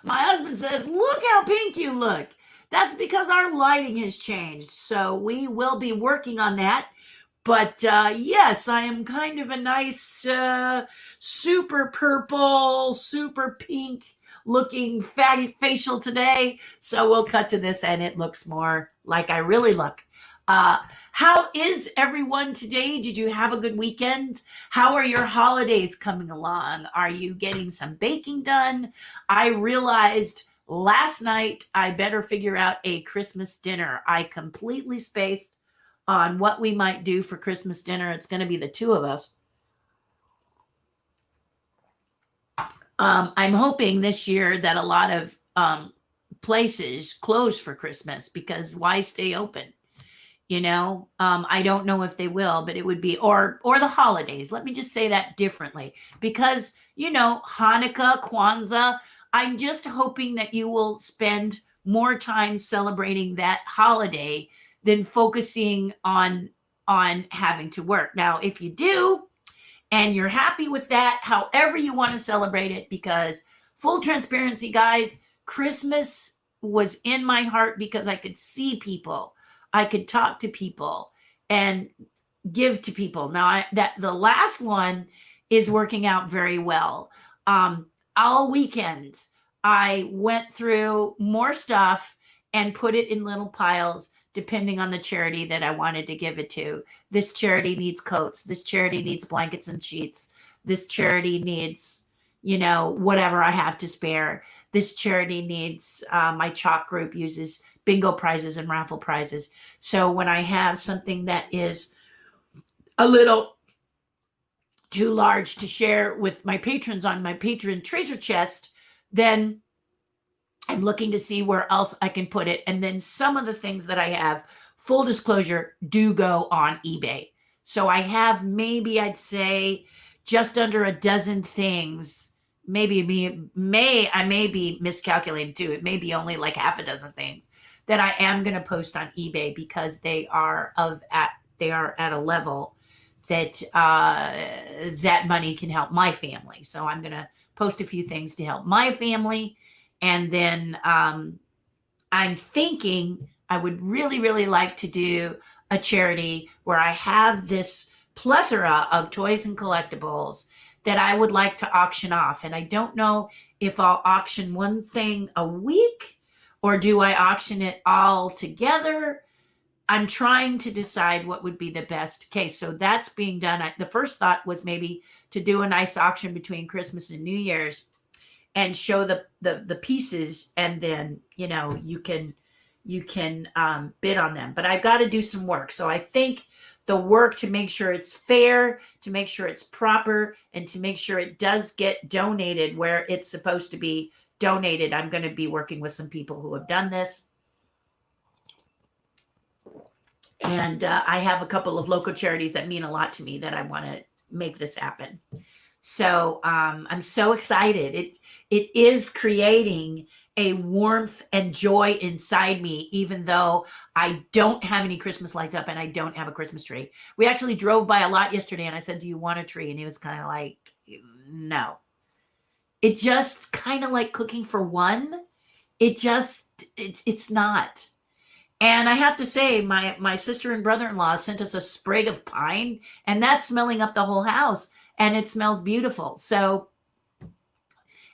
My husband says, look how pink you look. That's because our lighting has changed. So we will be working on that. But yes, I am kind of a nice, super purple, super pink looking fatty facial today. So we'll cut to this and it looks more like I really look. Uh, how is everyone today? Did you have a good weekend? How are your holidays coming along? Are you getting some baking done? I realized last night I better figure out a Christmas dinner. I completely spaced on what we might do for Christmas dinner. It's going to be the two of us. I'm hoping this year that a lot of places close for Christmas because why stay open? I don't know if they will, but it would be or the holidays. Let me just say that differently because Hanukkah, Kwanzaa. I'm just hoping that you will spend more time celebrating that holiday than focusing on having to work. Now, if you do and you're happy with that, however you want to celebrate it, because full transparency, guys, Christmas was in my heart because I could see people, I could talk to people and give to people. Now, that the last one is working out very well. All weekend, I went through more stuff and put it in little piles depending on the charity that I wanted to give it to. This charity needs coats. This charity needs blankets and sheets. This charity needs, whatever I have to spare. This charity needs, my chalk group uses bingo prizes and raffle prizes. So when I have something that is a little too large to share with my patrons on my patron treasure chest, then I'm looking to see where else I can put it. And then some of the things that I have, full disclosure, do go on eBay. So I have maybe I'd say just under a dozen things. Maybe I may be miscalculating too. It may be only like half a dozen things that I am going to post on eBay because they are at a level that that money can help my family. So I'm going to post a few things to help my family. And then I'm thinking I would really, really like to do a charity where I have this plethora of toys and collectibles that I would like to auction off. And I don't know if I'll auction one thing a week or do I auction it all together. I'm trying to decide what would be the best case. So that's being done. The first thought was maybe to do a nice auction between Christmas and New Year's and show the pieces, and then you can bid on them. But I've got to do some work. So I think the work to make sure it's fair, to make sure it's proper, and to make sure it does get donated where it's supposed to be donated. I'm going to be working with some people who have done this. And I have a couple of local charities that mean a lot to me that I want to make this happen. So I'm so excited. It is creating a warmth and joy inside me, even though I don't have any Christmas lights up and I don't have a Christmas tree. We actually drove by a lot yesterday and I said, do you want a tree? And he was kind of like, no. It just kind of like cooking for one. It's not. And I have to say, my sister and brother-in-law sent us a sprig of pine, and that's smelling up the whole house, and it smells beautiful. So,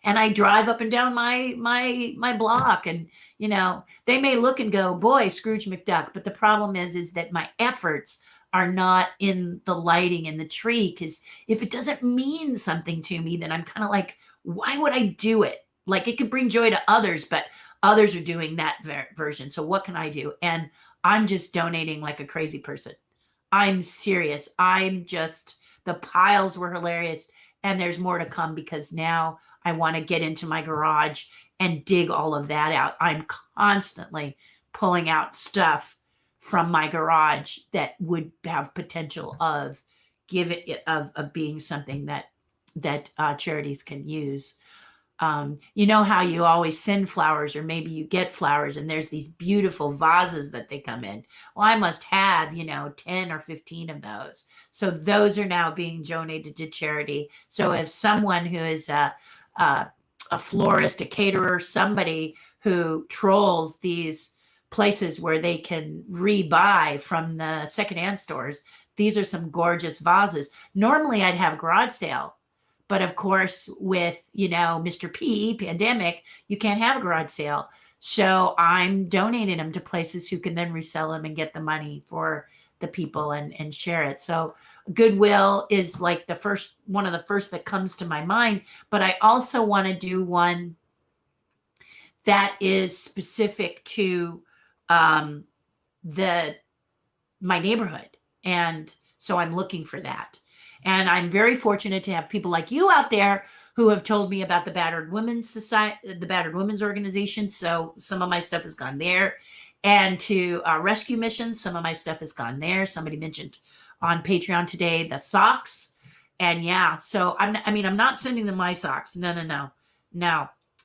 and I drive up and down my block, and they may look and go, boy, Scrooge McDuck. But the problem is that my efforts are not in the lighting and the tree, because if it doesn't mean something to me, then I'm kind of like, why would I do it? Like, it could bring joy to others, but others are doing that version. So what can I do? And I'm just donating like a crazy person. I'm serious. The piles were hilarious. And there's more to come because now I want to get into my garage and dig all of that out. I'm constantly pulling out stuff from my garage that would have potential of being something that charities can use. You know how you always send flowers, or maybe you get flowers and there's these beautiful vases that they come in. Well, I must have, 10 or 15 of those. So those are now being donated to charity. So if someone who is a florist, a caterer, somebody who trolls these places where they can rebuy from the secondhand stores. These are some gorgeous vases. Normally I'd have a garage sale, but of course with, Mr. P pandemic, you can't have a garage sale. So I'm donating them to places who can then resell them and get the money for the people and share it. So Goodwill is like one of the first that comes to my mind, but I also want to do one that is specific to my neighborhood. And so I'm looking for that. And I'm very fortunate to have people like you out there who have told me about the Battered Women's Society, the Battered Women's Organization. So some of my stuff has gone there. And to rescue missions, some of my stuff has gone there. Somebody mentioned on Patreon today the socks. And yeah, so I'm not sending them my socks. No.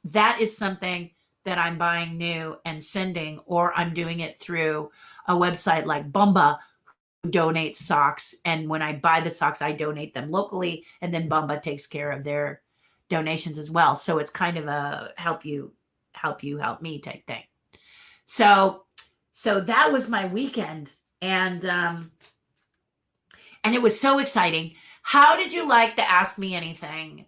That is something that I'm buying new and sending, or I'm doing it through a website like Bumba, who donates socks. And when I buy the socks, I donate them locally, and then Bumba takes care of their donations as well. So it's kind of a help you help me type thing. So that was my weekend, and it was so exciting. How did you like the Ask Me Anything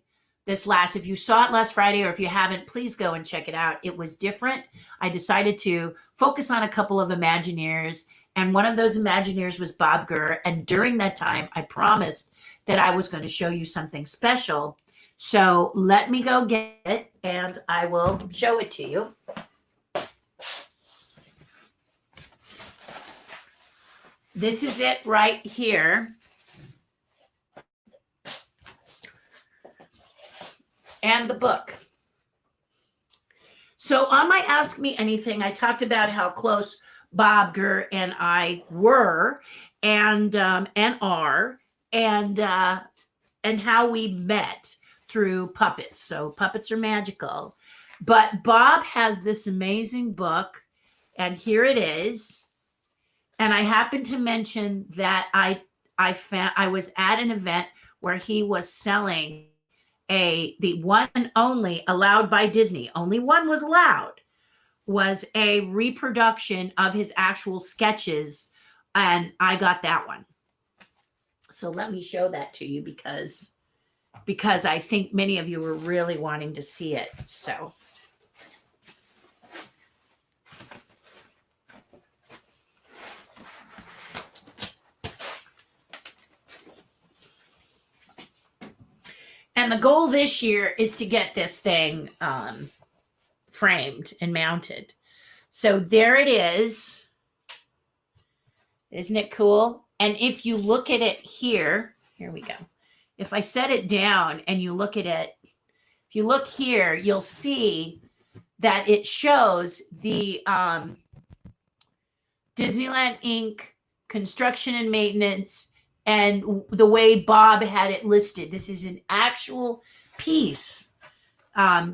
if you saw it last Friday, or if you haven't, please go and check it out. It was different. I decided to focus on a couple of Imagineers, and one of those Imagineers was Bob Gurr. And during that time, I promised that I was going to show you something special. So let me go get it, and I will show it to you. This is it right here. And the book. So on my Ask Me Anything, I talked about how close Bob Gurr and I were and are, and how we met through puppets. So puppets are magical. But Bob has this amazing book, and here it is. And I happened to mention that I was at an event where he was selling the one and only allowed by Disney, only one was allowed, was a reproduction of his actual sketches. And I got that one. So let me show that to you because I think many of you were really wanting to see it. So. And the goal this year is to get this thing framed and mounted. So there it is. Isn't it cool? And if you look at it here we go. If I set it down and you look at it, if you look here, you'll see that it shows the Disneyland Inc. construction and maintenance, and the way Bob had it listed. This is an actual piece.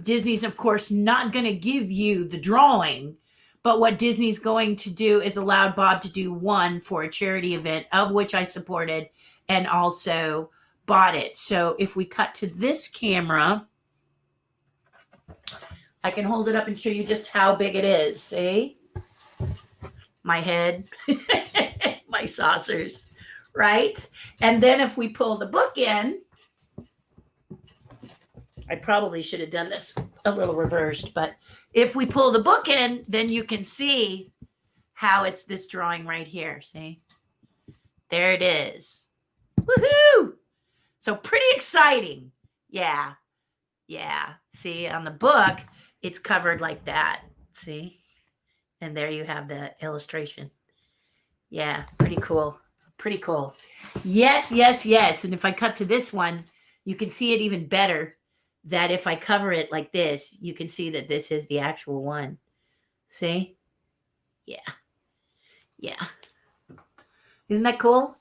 Disney's, of course, not going to give you the drawing, but what Disney's going to do is allow Bob to do one for a charity event, of which I supported and also bought it. So if we cut to this camera, I can hold it up and show you just how big it is. See? My head, my saucers. Right? And then if we pull the book in, I probably should have done this a little reversed, but if we pull the book in, then you can see how it's this drawing right here. See? There it is. Woohoo! So pretty exciting. Yeah. See, on the book, it's covered like that. See? And there you have the illustration. Yeah, pretty cool. Pretty cool. Yes. And if I cut to this one, you can see it even better, that if I cover it like this, you can see that this is the actual one. See? Yeah. Isn't that cool?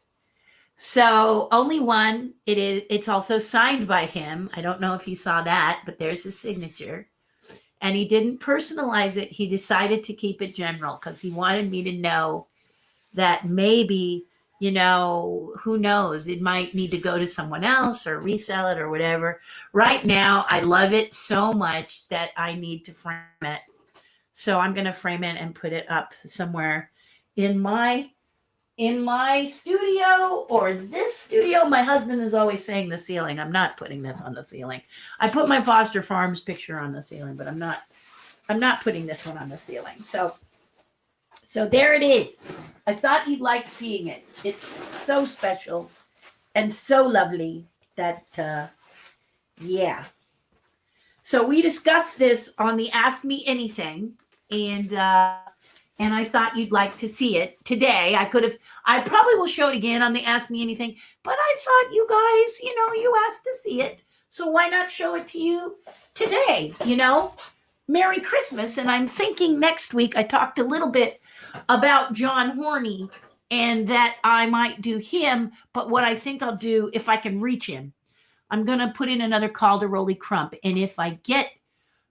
So only one. It's also signed by him. I don't know if you saw that, but there's his signature. And he didn't personalize it. He decided to keep it general because he wanted me to know that maybe you know, who knows? It might need to go to someone else or resell it or whatever. Right now, I love it so much that I need to frame it. So I'm going to frame it and put it up somewhere in my studio or this studio. My husband is always saying the ceiling. I'm not putting this on the ceiling. I put my Foster Farms picture on the ceiling, but I'm not putting this one on the ceiling. So there it is. I thought you'd like seeing it. It's so special and so lovely that, yeah. So we discussed this on the Ask Me Anything, and I thought you'd like to see it today. I probably will show it again on the Ask Me Anything, but I thought you guys, you asked to see it, so why not show it to you today? Merry Christmas. And I'm thinking next week, I talked a little bit about John Horney and that I might do him, but what I think I'll do, if I can reach him, I'm going to put in another call to Rolly Crump. And if I get,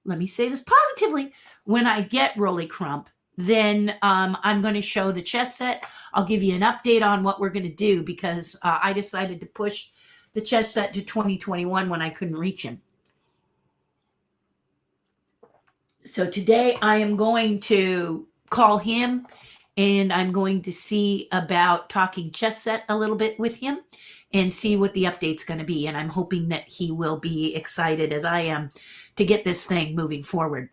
let me say this positively, when I get Rolly Crump, then I'm going to show the chess set. I'll give you an update on what we're going to do, because I decided to push the chess set to 2021 when I couldn't reach him. So today I am going to call him, and I'm going to see about talking chess set a little bit with him and see what the update's going to be. And I'm hoping that he will be excited as I am to get this thing moving forward.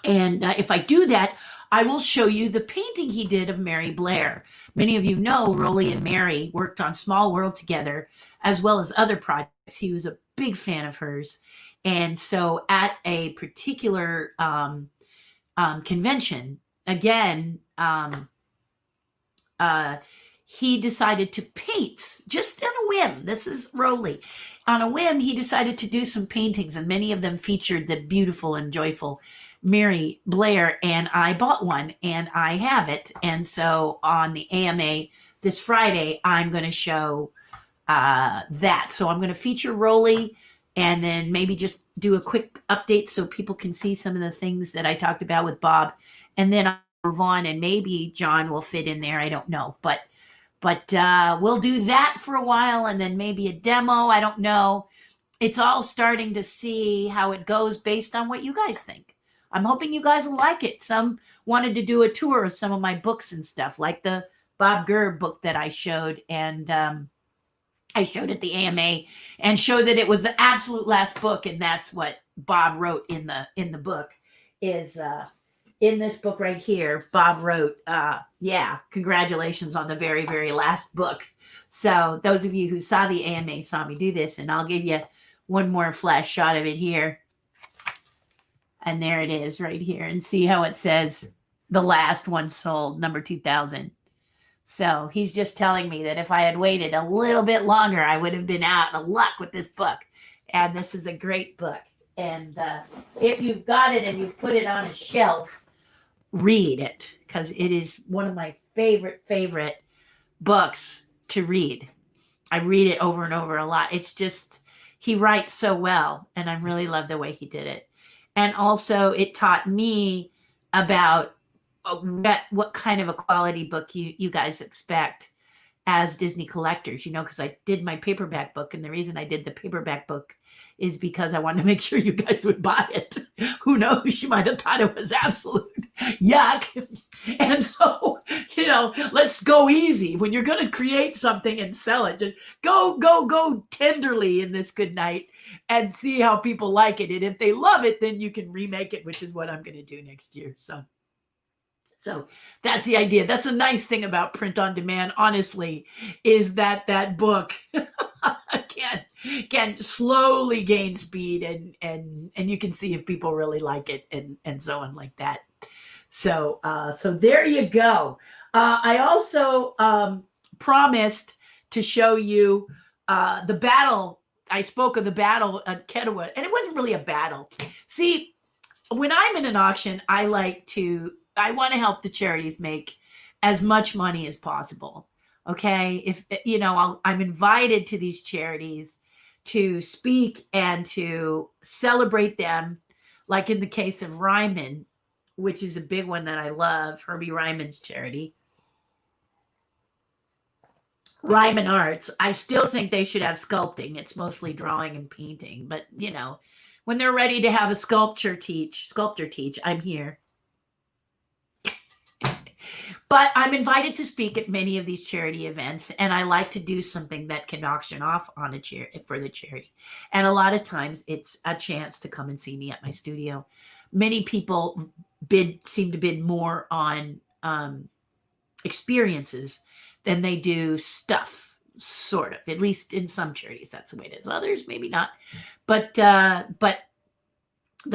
And if I do that, I will show you the painting he did of Mary Blair. Many of you know Rolly and Mary worked on Small World together, as well as other projects. He was a big fan of hers. And so at a particular convention, again, he decided to paint just on a whim. This is Rolly. On a whim, he decided to do some paintings, and many of them featured the beautiful and joyful Mary Blair, and I bought one and I have it. And so on the AMA this Friday, I'm going to show that. So I'm going to feature Rolly and then maybe just do a quick update so people can see some of the things that I talked about with Bob. And then I'll move on, and maybe John will fit in there. I don't know, but we'll do that for a while, and then maybe a demo. I don't know. It's all starting to see how it goes based on what you guys think. I'm hoping you guys will like it. Some wanted to do a tour of some of my books and stuff, like the Bob Gurr book that I showed. And I showed at the AMA and showed that it was the absolute last book. And that's what Bob wrote in the book is in this book right here. Bob wrote, congratulations on the very, very last book. So those of you who saw the AMA saw me do this, and I'll give you one more flash shot of it here. And there it is right here. And see how it says the last one sold, number 2000. So he's just telling me that if I had waited a little bit longer, I would have been out of luck with this book. And this is a great book. And if you've got it and you've put it on a shelf, read it, because it is one of my favorite books to read. I read it over and over a lot. It's just, he writes so well, and I really love the way he did it. And also it taught me about what kind of a quality book you guys expect as Disney collectors, because I did my paperback book. And the reason I did the paperback book is because I wanted to make sure you guys would buy it. Who knows? You might have thought it was absolute yuck. And so, let's go easy. When you're going to create something and sell it, just go tenderly in this good night and see how people like it. And if they love it, then you can remake it, which is what I'm going to do next year. So that's the idea. That's a nice thing about print on demand, honestly, is that book can slowly gain speed, and you can see if people really like it, and so on like that. So there you go. I also promised to show you the battle. I spoke of the battle at Ketowah, and it wasn't really a battle. See, when I'm in an auction, I want to help the charities make as much money as possible. Okay. If, I'm invited to these charities to speak and to celebrate them. Like in the case of Ryman, which is a big one that I love, Herbie Ryman's charity. Ryman Arts. I still think they should have sculpting. It's mostly drawing and painting, but when they're ready to have a sculptor teach, I'm here. But I'm invited to speak at many of these charity events, and I like to do something that can auction off on a chair for the charity. And a lot of times it's a chance to come and see me at my studio. Many people seem to bid more on experiences than they do stuff, sort of. At least in some charities, that's the way it is. Others, maybe not. But the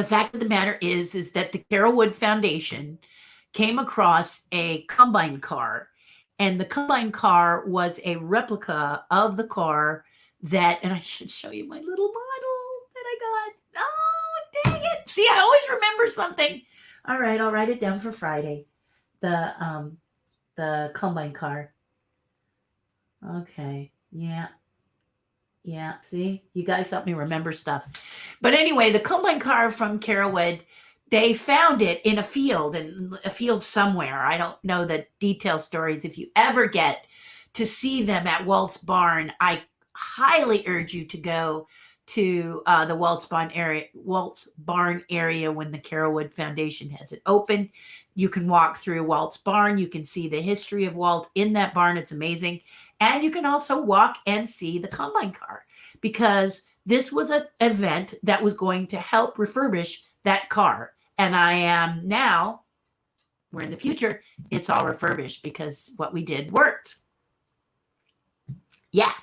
fact of the matter is that the Carolwood Foundation came across a combine car, and the combine car was a replica of the car and I should show you my little model that I got. Oh, dang it. See, I always remember something. All right, I'll write it down for Friday. The combine car. Okay. Yeah. See, you guys help me remember stuff. But anyway, the combine car from Carolwood, they found it in a field somewhere. I don't know the detailed stories. If you ever get to see them at Walt's Barn, I highly urge you to go to the Walt's Barn area when the Carolwood Foundation has it open. You can walk through Walt's Barn. You can see the history of Walt in that barn. It's amazing. And you can also walk and see the combine car, because this was an event that was going to help refurbish that car. And I am now, we're in the future, it's all refurbished because what we did worked. Yeah.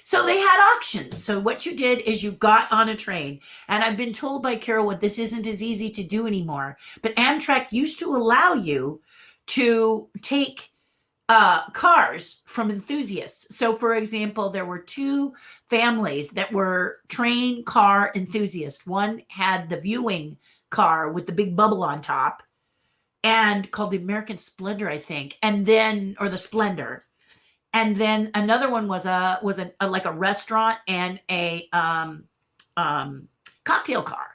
So they had auctions. So what you did is you got on a train. And I've been told by Carolwood this isn't as easy to do anymore. But Amtrak used to allow you to take cars from enthusiasts. So, for example, there were two families that were train car enthusiasts. One had the viewing car with the big bubble on top, and called the American Splendor, I think, and then, or the Splendor. And then another one was like a restaurant and a cocktail car.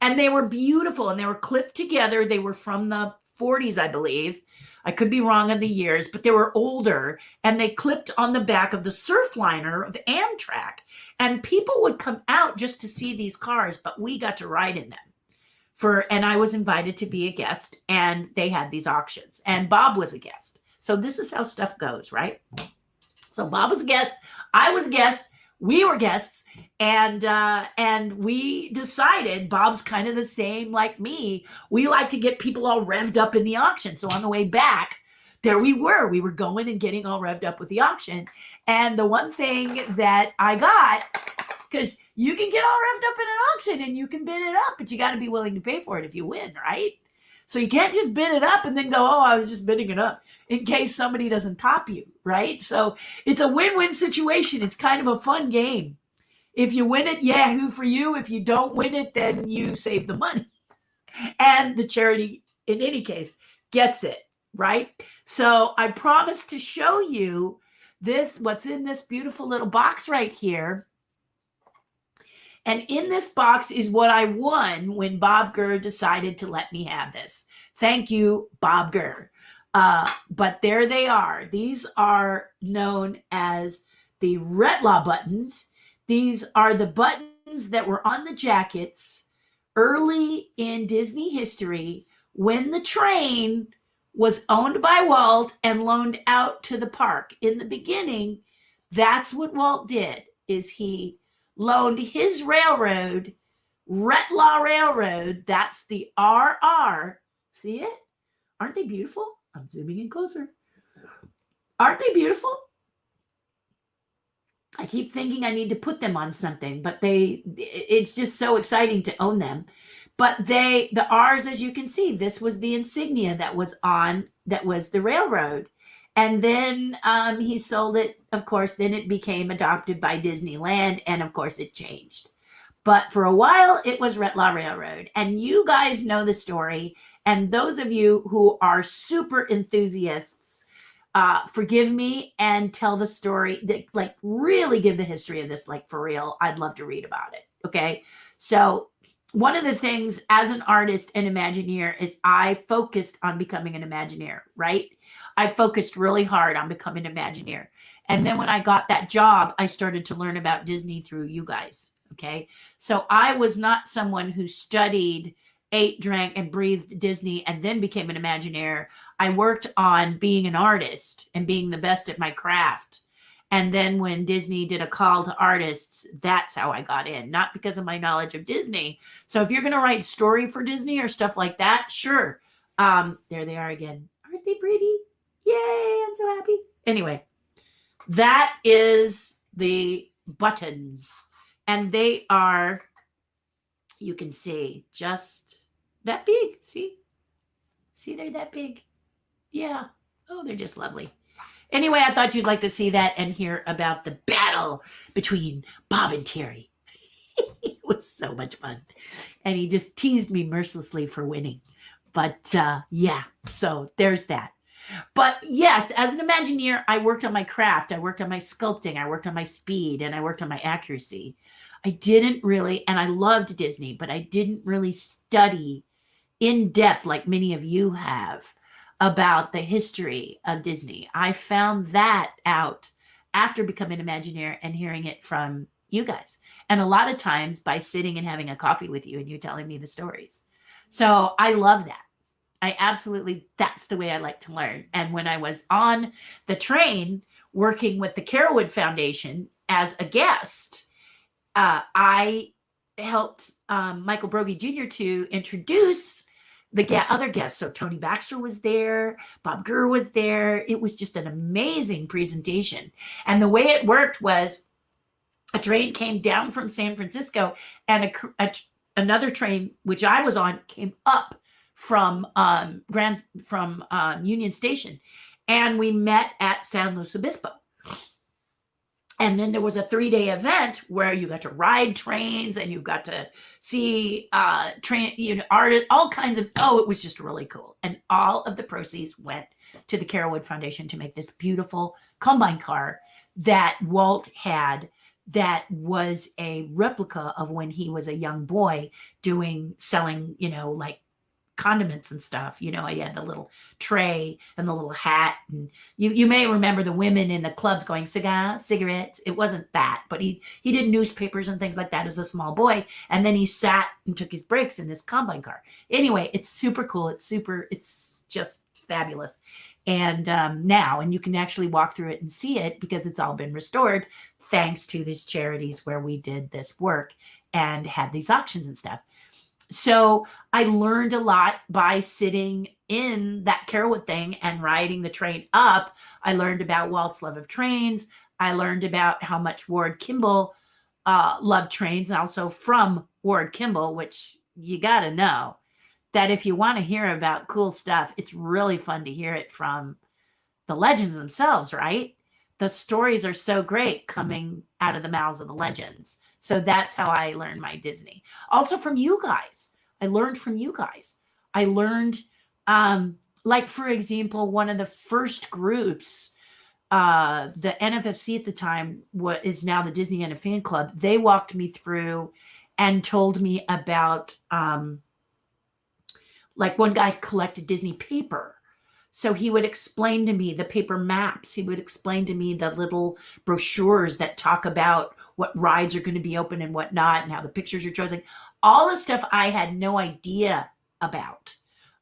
And they were beautiful, and they were clipped together. They were from the 40s, I believe. I could be wrong on the years, but they were older, and they clipped on the back of the Surfliner of Amtrak. And people would come out just to see these cars, but we got to ride in them. And I was invited to be a guest, and they had these auctions, and Bob was a guest. So this is how stuff goes, right? So Bob was a guest, I was a guest, we were guests, and we decided, Bob's kind of the same like me. We like to get people all revved up in the auction. So on the way back, there we were going and getting all revved up with the auction. And the one thing that I got, because you can get all revved up in an auction and you can bid it up, but you got to be willing to pay for it if you win, right? So you can't just bid it up and then go, oh, I was just bidding it up in case somebody doesn't top you, right? So it's a win-win situation. It's kind of a fun game. If you win it, yahoo for you. If you don't win it, then you save the money. And the charity, in any case, gets it, right? So I promised to show you what's in this beautiful little box right here. And in this box is what I won when Bob Gurr decided to let me have this. Thank you, Bob Gurr. But there they are. These are known as the RETLAW buttons. These are the buttons that were on the jackets early in Disney history when the train was owned by Walt and loaned out to the park. In the beginning, that's what Walt did, is he loaned his railroad, RETLAW Railroad, that's the RR. See it? Aren't they beautiful? I'm zooming in closer. Aren't they beautiful? I keep thinking I need to put them on something, but it's just so exciting to own them. But the R's, as you can see, this was the insignia that was the railroad. And then he sold it, of course, then it became adopted by Disneyland, and of course it changed. But for a while, it was RETLAW Railroad. And you guys know the story. And those of you who are super enthusiasts, forgive me and tell the story, like really give the history of this, like for real. I'd love to read about it, okay? So one of the things as an artist and Imagineer is I focused on becoming an Imagineer, right? I focused really hard on becoming an Imagineer. And then when I got that job, I started to learn about Disney through you guys. Okay. So I was not someone who studied, ate, drank, and breathed Disney and then became an Imagineer. I worked on being an artist and being the best at my craft. And then when Disney did a call to artists, that's how I got in, not because of my knowledge of Disney. So if you're going to write story for Disney or stuff like that, sure. There they are again. Aren't they pretty? Yay, I'm so happy. Anyway, that is the buttons. And they are, you can see, just that big. See, they're that big. Yeah. Oh, they're just lovely. Anyway, I thought you'd like to see that and hear about the battle between Bob and Terri. It was so much fun. And he just teased me mercilessly for winning. But yeah, so there's that. But yes, as an Imagineer, I worked on my craft. I worked on my sculpting. I worked on my speed, and I worked on my accuracy. I didn't really, and I loved Disney, but I didn't really study in depth like many of you have about the history of Disney. I found that out after becoming an Imagineer and hearing it from you guys. And a lot of times by sitting and having a coffee with you and you telling me the stories. So I love that. I absolutely, that's the way I like to learn. And when I was on the train working with the Carolwood Foundation as a guest, I helped Michael Broggie Jr. to introduce the other guests. So Tony Baxter was there, Bob Gurr was there. It was just an amazing presentation. And the way it worked was a train came down from San Francisco and another train, which I was on, came up from Union Station, and we met at San Luis Obispo. And then there was a 3-day event where you got to ride trains and you got to see art, all kinds of, it was just really cool. And all of the proceeds went to the Carolwood Foundation to make this beautiful combine car that Walt had, that was a replica of when he was a young boy selling, like condiments and stuff. He had the little tray and the little hat, and you may remember the women in the clubs going cigarettes. It wasn't that, but he did newspapers and things like that as a small boy, and then he sat and took his breaks in this combine car. Anyway, it's super cool. It's just fabulous. And now, and you can actually walk through it and see it because it's all been restored thanks to these charities where we did this work and had these auctions and stuff. So I learned a lot by sitting in that Carolwood thing and riding the train up. I learned about Walt's love of trains. I learned about how much Ward Kimball loved trains, and also from Ward Kimball, which you got to know that if you want to hear about cool stuff, it's really fun to hear it from the legends themselves, right? The stories are so great coming out of the mouths of the legends. So that's how I learned my Disney. Also from you guys. I learned from you guys. I learned, like, for example, one of the first groups, the NFFC at the time, what is now the Disneyland Fan Club, they walked me through and told me about, like, one guy collected Disney paper. So he would explain to me the paper maps. He would explain to me the little brochures that talk about what rides are going to be open and whatnot, and how the pictures are chosen. All the stuff I had no idea about.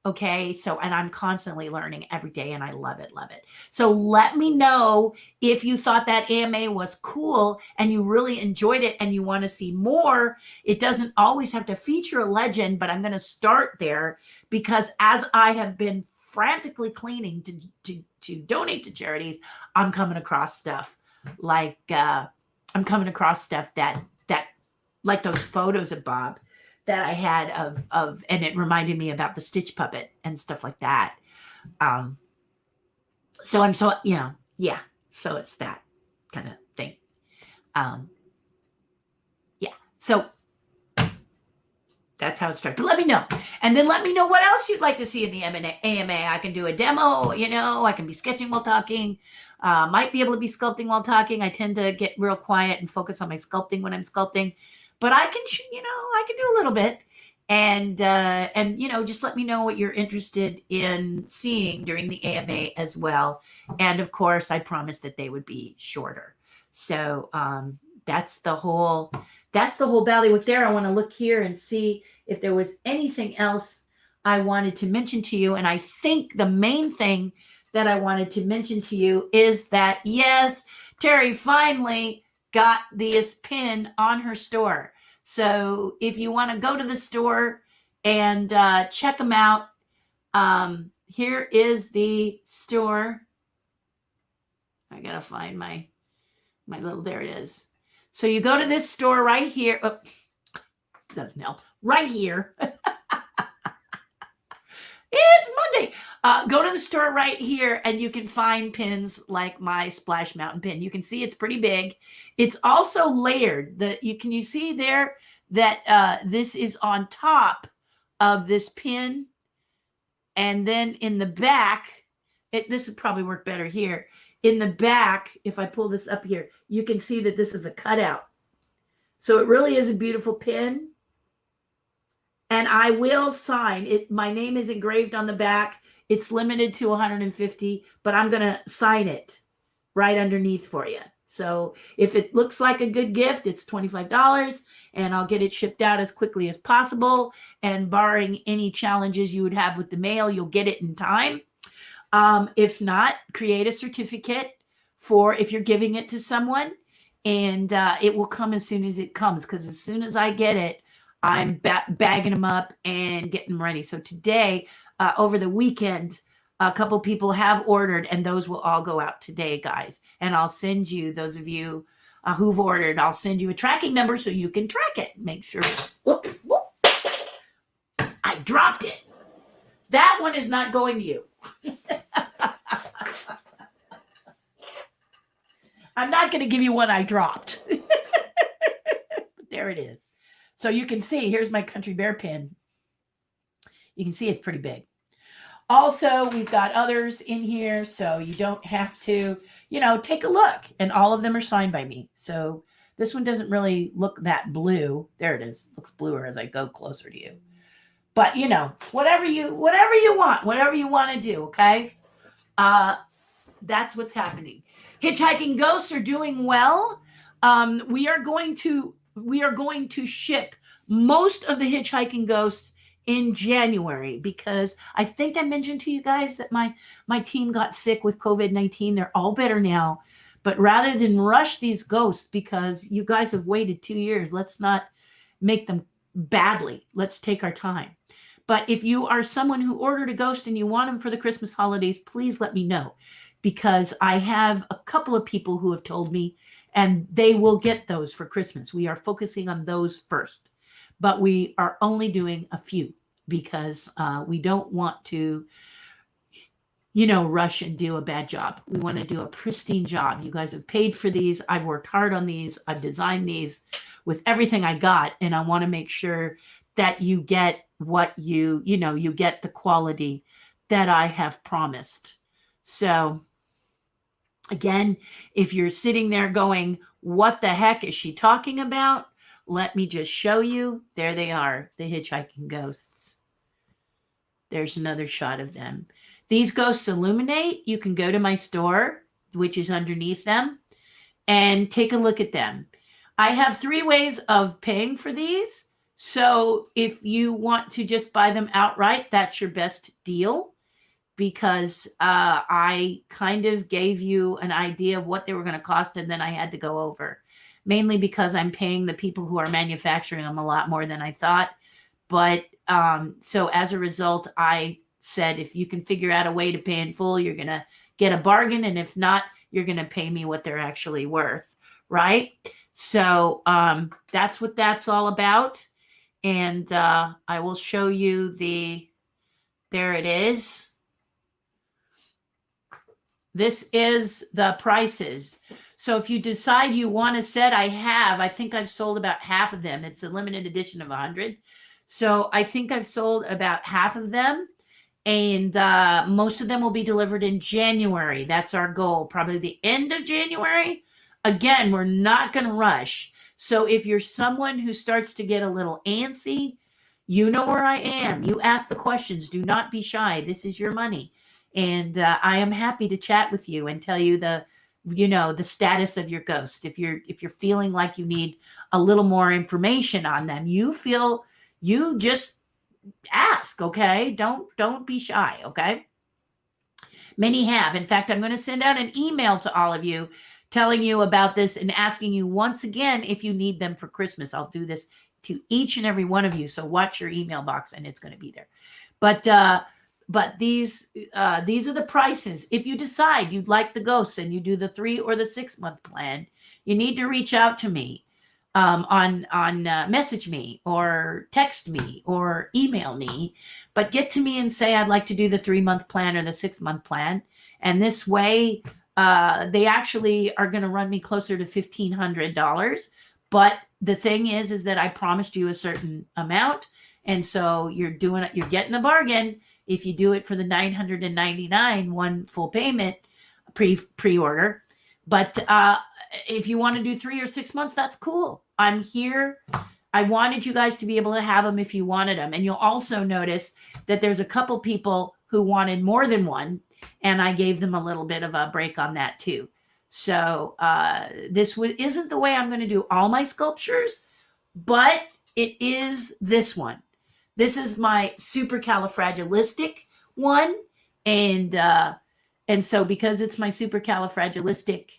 Okay. So, and I'm constantly learning every day, and I love it. So let me know if you thought that AMA was cool and you really enjoyed it and you want to see more. It doesn't always have to feature a legend, but I'm going to start there because as I have been frantically cleaning to donate to charities, I'm coming across stuff like that like those photos of Bob that I had of and it reminded me about the Stitch puppet and stuff like that. So I'm so, yeah. So it's that kind of thing. Yeah. So that's how it started. But let me know. And then let me know what else you'd like to see in the AMA. I can do a demo, I can be sketching while talking. Might be able to be sculpting while talking. I tend to get real quiet and focus on my sculpting when I'm sculpting. But I can do a little bit. And just let me know what you're interested in seeing during the AMA as well. And of course, I promised that they would be shorter. So that's the whole ballywick there. I want to look here and see if there was anything else I wanted to mention to you. And I think the main thing that I wanted to mention to you is that, yes, Terri finally got this pin on her store. So if you want to go to the store and check them out, here is the store. I got to find my little, there it is. So you go to this store right here. Oh, doesn't help. Right here. It's Monday. Go to the store right here and you can find pins like my Splash Mountain pin. You can see it's pretty big. It's also layered. You see there that this is on top of this pin. And then in the back, this would probably work better here. In the back, if I pull this up here, you can see that this is a cutout. So it really is a beautiful pin. And I will sign it. My name is engraved on the back. It's limited to 150, but I'm going to sign it right underneath for you. So if it looks like a good gift, it's $25, and I'll get it shipped out as quickly as possible. And barring any challenges you would have with the mail, you'll get it in time. If not, create a certificate for if you're giving it to someone, and it will come as soon as it comes, because as soon as I get it, I'm bagging them up and getting them ready. So today, over the weekend, a couple people have ordered, and those will all go out today, guys. And I'll send you, those of you who've ordered, I'll send you a tracking number so you can track it. Make sure. Whoop, whoop. I dropped it. That one is not going to you. I'm not going to give you one I dropped. There it is. So you can see, here's my Country Bear pin. You can see it's pretty big. Also, we've got others in here, so you don't have to, take a look. And all of them are signed by me. So this one doesn't really look that blue. There it is. Looks bluer as I go closer to you. But, whatever you want to do, okay? That's what's happening. Hitchhiking Ghosts are doing well. We are going to ship most of the Hitchhiking Ghosts in January, because I think I mentioned to you guys that my team got sick with COVID-19. They're all better now. But rather than rush these ghosts, because you guys have waited 2 years, let's not make them badly. Let's take our time. But if you are someone who ordered a ghost and you want them for the Christmas holidays, please let me know, because I have a couple of people who have told me, and they will get those for Christmas. We are focusing on those first, but we are only doing a few because we don't want to, rush and do a bad job. We want to do a pristine job. You guys have paid for these. I've worked hard on these. I've designed these with everything I got, and I want to make sure that you get what you get the quality that I have promised. So again, if you're sitting there going, what the heck is she talking about? Let me just show you. There they are, the Hitchhiking Ghosts. There's another shot of them. These ghosts illuminate. You can go to my store, which is underneath them, and take a look at them. I have 3 ways of paying for these. So if you want to just buy them outright, that's your best deal, because I kind of gave you an idea of what they were going to cost, and then I had to go over, mainly because I'm paying the people who are manufacturing them a lot more than I thought. But so as a result, I said, if you can figure out a way to pay in full, you're going to get a bargain. And if not, you're going to pay me what they're actually worth. Right. So that's what that's all about. And I will show you there it is. This is the prices. So if you decide you want a set, I think I've sold about half of them. It's a limited edition of 100. So I think I've sold about half of them. And most of them will be delivered in January. That's our goal, probably the end of January. Again, we're not going to rush. So if you're someone who starts to get a little antsy, You know where I am. You ask the questions. Do not be shy. This is your money. And I am happy to chat with you and tell you the status of your ghost. If you're feeling like you need a little more information on them, you just ask, okay? Don't be shy, okay? Many have. In fact, I'm going to send out an email to all of you telling you about this and asking you once again if you need them for Christmas. I'll do this to each and every one of you. So watch your email box and it's going to be there. But these are the prices. If you decide you'd like the ghosts and you do the 3 or the 6 month plan, you need to reach out to me on message me or text me or email me, but get to me and say, I'd like to do the 3 month plan or the 6 month plan. And this way, they actually are going to run me closer to $1,500. But the thing is that I promised you a certain amount. And so you're getting a bargain if you do it for the $999, one full payment pre-order. But if you want to do 3 or 6 months, that's cool. I'm here. I wanted you guys to be able to have them if you wanted them. And you'll also notice that there's a couple people who wanted more than one, and I gave them a little bit of a break on that too. So this isn't the way I'm going to do all my sculptures, but it is this one. This is my supercalifragilistic one. And so because it's my supercalifragilistic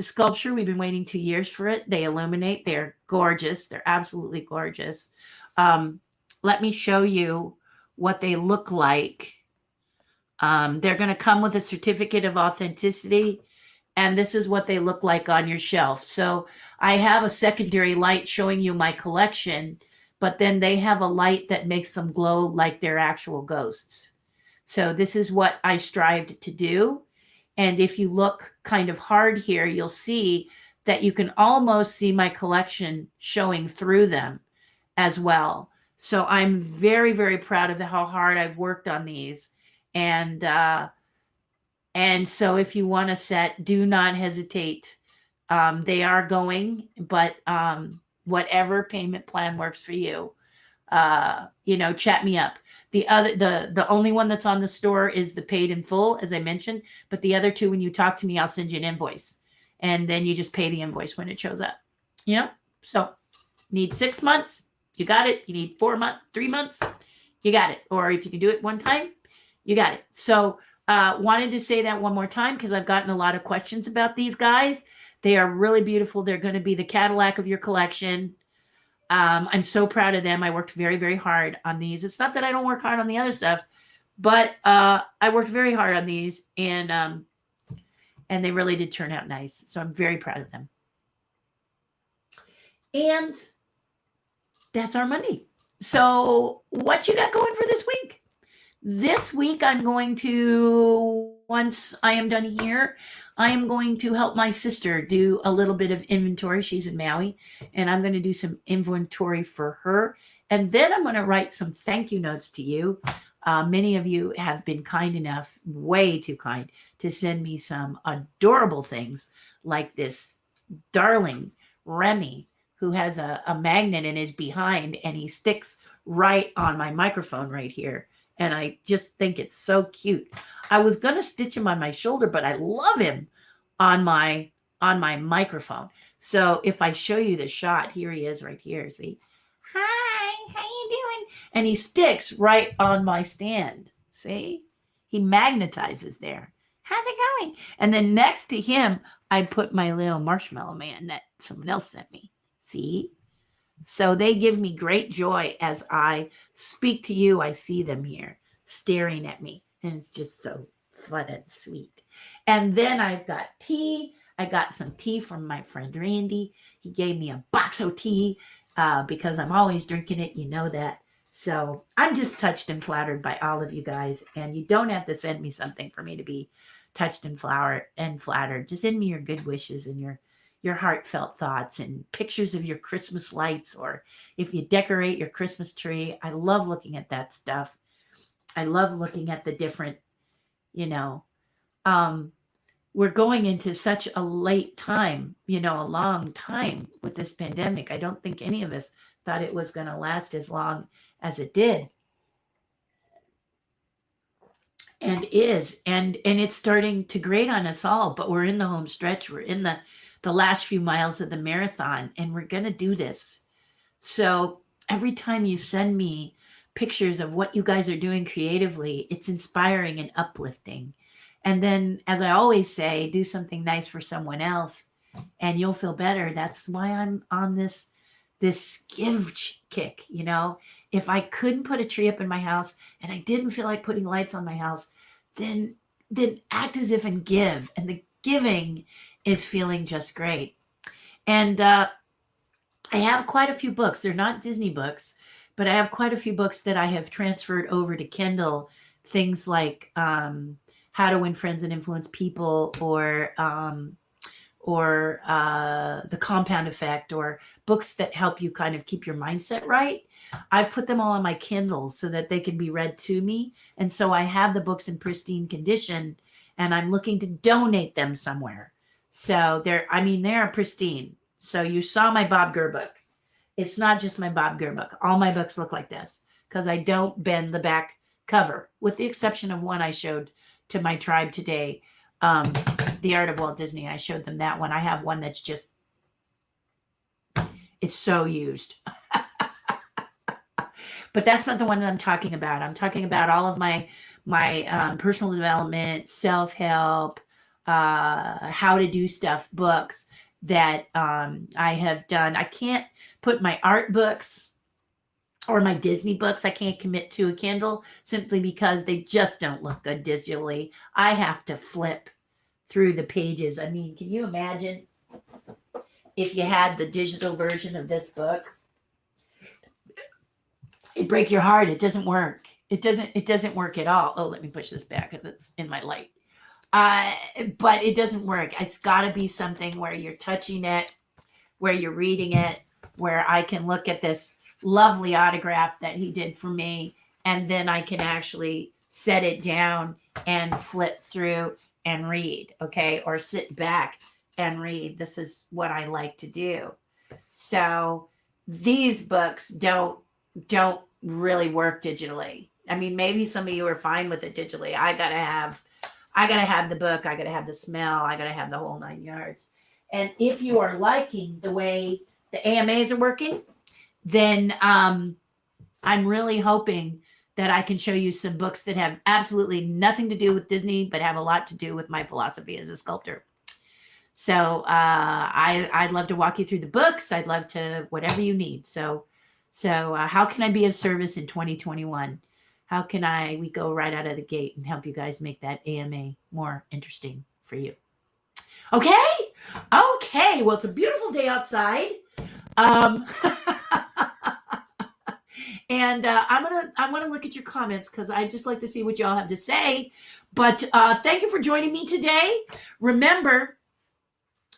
sculpture, we've been waiting 2 years for it. They illuminate. They're gorgeous. They're absolutely gorgeous. Let me show you what they look like. They're going to come with a certificate of authenticity, and this is what they look like on your shelf. So I have a secondary light showing you my collection, but then they have a light that makes them glow like they're actual ghosts. So this is what I strived to do. And if you look kind of hard here, you'll see that you can almost see my collection showing through them as well. So I'm very, very proud of how hard I've worked on these. And so if you want a set, do not hesitate. They are going, but whatever payment plan works for you, chat me up. The only one that's on the store is the paid in full, as I mentioned, but the other two, when you talk to me, I'll send you an invoice, and then you just pay the invoice when it shows up, so need 6 months, you got it. You need 4 months, 3 months, you got it. Or if you can do it one time, you got it. So wanted to say that one more time because I've gotten a lot of questions about these guys. They are really beautiful. They're going to be the Cadillac of your collection. I'm so proud of them. I worked very, very hard on these. It's not that I don't work hard on the other stuff, but I worked very hard on these, and they really did turn out nice. So I'm very proud of them. And that's our money. So what you got going for this week? This week, I'm going to, once I am done here, I am going to help my sister do a little bit of inventory. She's in Maui, and I'm going to do some inventory for her. And then I'm going to write some thank you notes to you. Many of you have been kind enough, way too kind, to send me some adorable things like this darling Remy, who has a magnet in his behind, and he sticks right on my microphone right here. And I just think it's so cute. I was going to stitch him on my shoulder, but I love him on my microphone. So if I show you the shot, here he is right here. See? Hi, how you doing? And he sticks right on my stand. See? He magnetizes there. How's it going? And then next to him, I put my little marshmallow man that someone else sent me. See? So they give me great joy as I speak to you. I see them here staring at me, and it's just so fun and sweet. And then I've got tea. I got some tea from my friend Randy. He gave me a box of tea because I'm always drinking it. You know that. So I'm just touched and flattered by all of you guys. And you don't have to send me something for me to be touched and flattered. Just send me your good wishes and your heartfelt thoughts and pictures of your Christmas lights, or if you decorate your Christmas tree. I love looking at that stuff. I love looking at the different, we're going into such a late time, a long time with this pandemic. I don't think any of us thought it was going to last as long as it did and is. And it's starting to grate on us all, but we're in the home stretch. We're in the last few miles of the marathon, and we're going to do this. So every time you send me pictures of what you guys are doing creatively, it's inspiring and uplifting. And then, as I always say, do something nice for someone else and you'll feel better. That's why I'm on this give kick. If I couldn't put a tree up in my house and I didn't feel like putting lights on my house, then act as if and give. And the giving is feeling just great. And I have quite a few books. They're not Disney books, but I have quite a few books that I have transferred over to Kindle. Things like How to Win Friends and Influence People, or The Compound Effect, or books that help you kind of keep your mindset right. I've put them all on my Kindle so that they can be read to me. And so I have the books in pristine condition, and I'm looking to donate them somewhere. So they are pristine. So you saw my Bob Gurr book. It's not just my Bob Gurr book. All my books look like this because I don't bend the back cover, with the exception of one I showed to my tribe today, The Art of Walt Disney. I showed them that one. I have one that's just, it's so used. But that's not the one that I'm talking about. I'm talking about all of my personal development, self-help, how to do stuff books that I have done. I can't put my art books or my Disney books, I can't commit to a Kindle simply because they just don't look good digitally. I have to flip through the pages. I mean, can you imagine if you had the digital version of this book? It'd break your heart. It doesn't work. It doesn't work at all. Oh, let me push this back because it's in my light. But it doesn't work. It's got to be something where you're touching it, where you're reading it, where I can look at this lovely autograph that he did for me, and then I can actually set it down and flip through and read, okay? Or sit back and read. This is what I like to do. So these books don't really work digitally. I mean, maybe some of you are fine with it digitally. I gotta have the book. I gotta have the smell. I gotta have the whole 9 yards. And if you are liking the way the AMAs are working, then I'm really hoping that I can show you some books that have absolutely nothing to do with Disney, but have a lot to do with my philosophy as a sculptor. So I'd love to walk you through the books. I'd love to, whatever you need. So how can I be of service in 2021? How can we go right out of the gate and help you guys make that AMA more interesting for you? Okay. Well, it's a beautiful day outside. And I want to look at your comments because I just like to see what y'all have to say. But thank you for joining me today. Remember,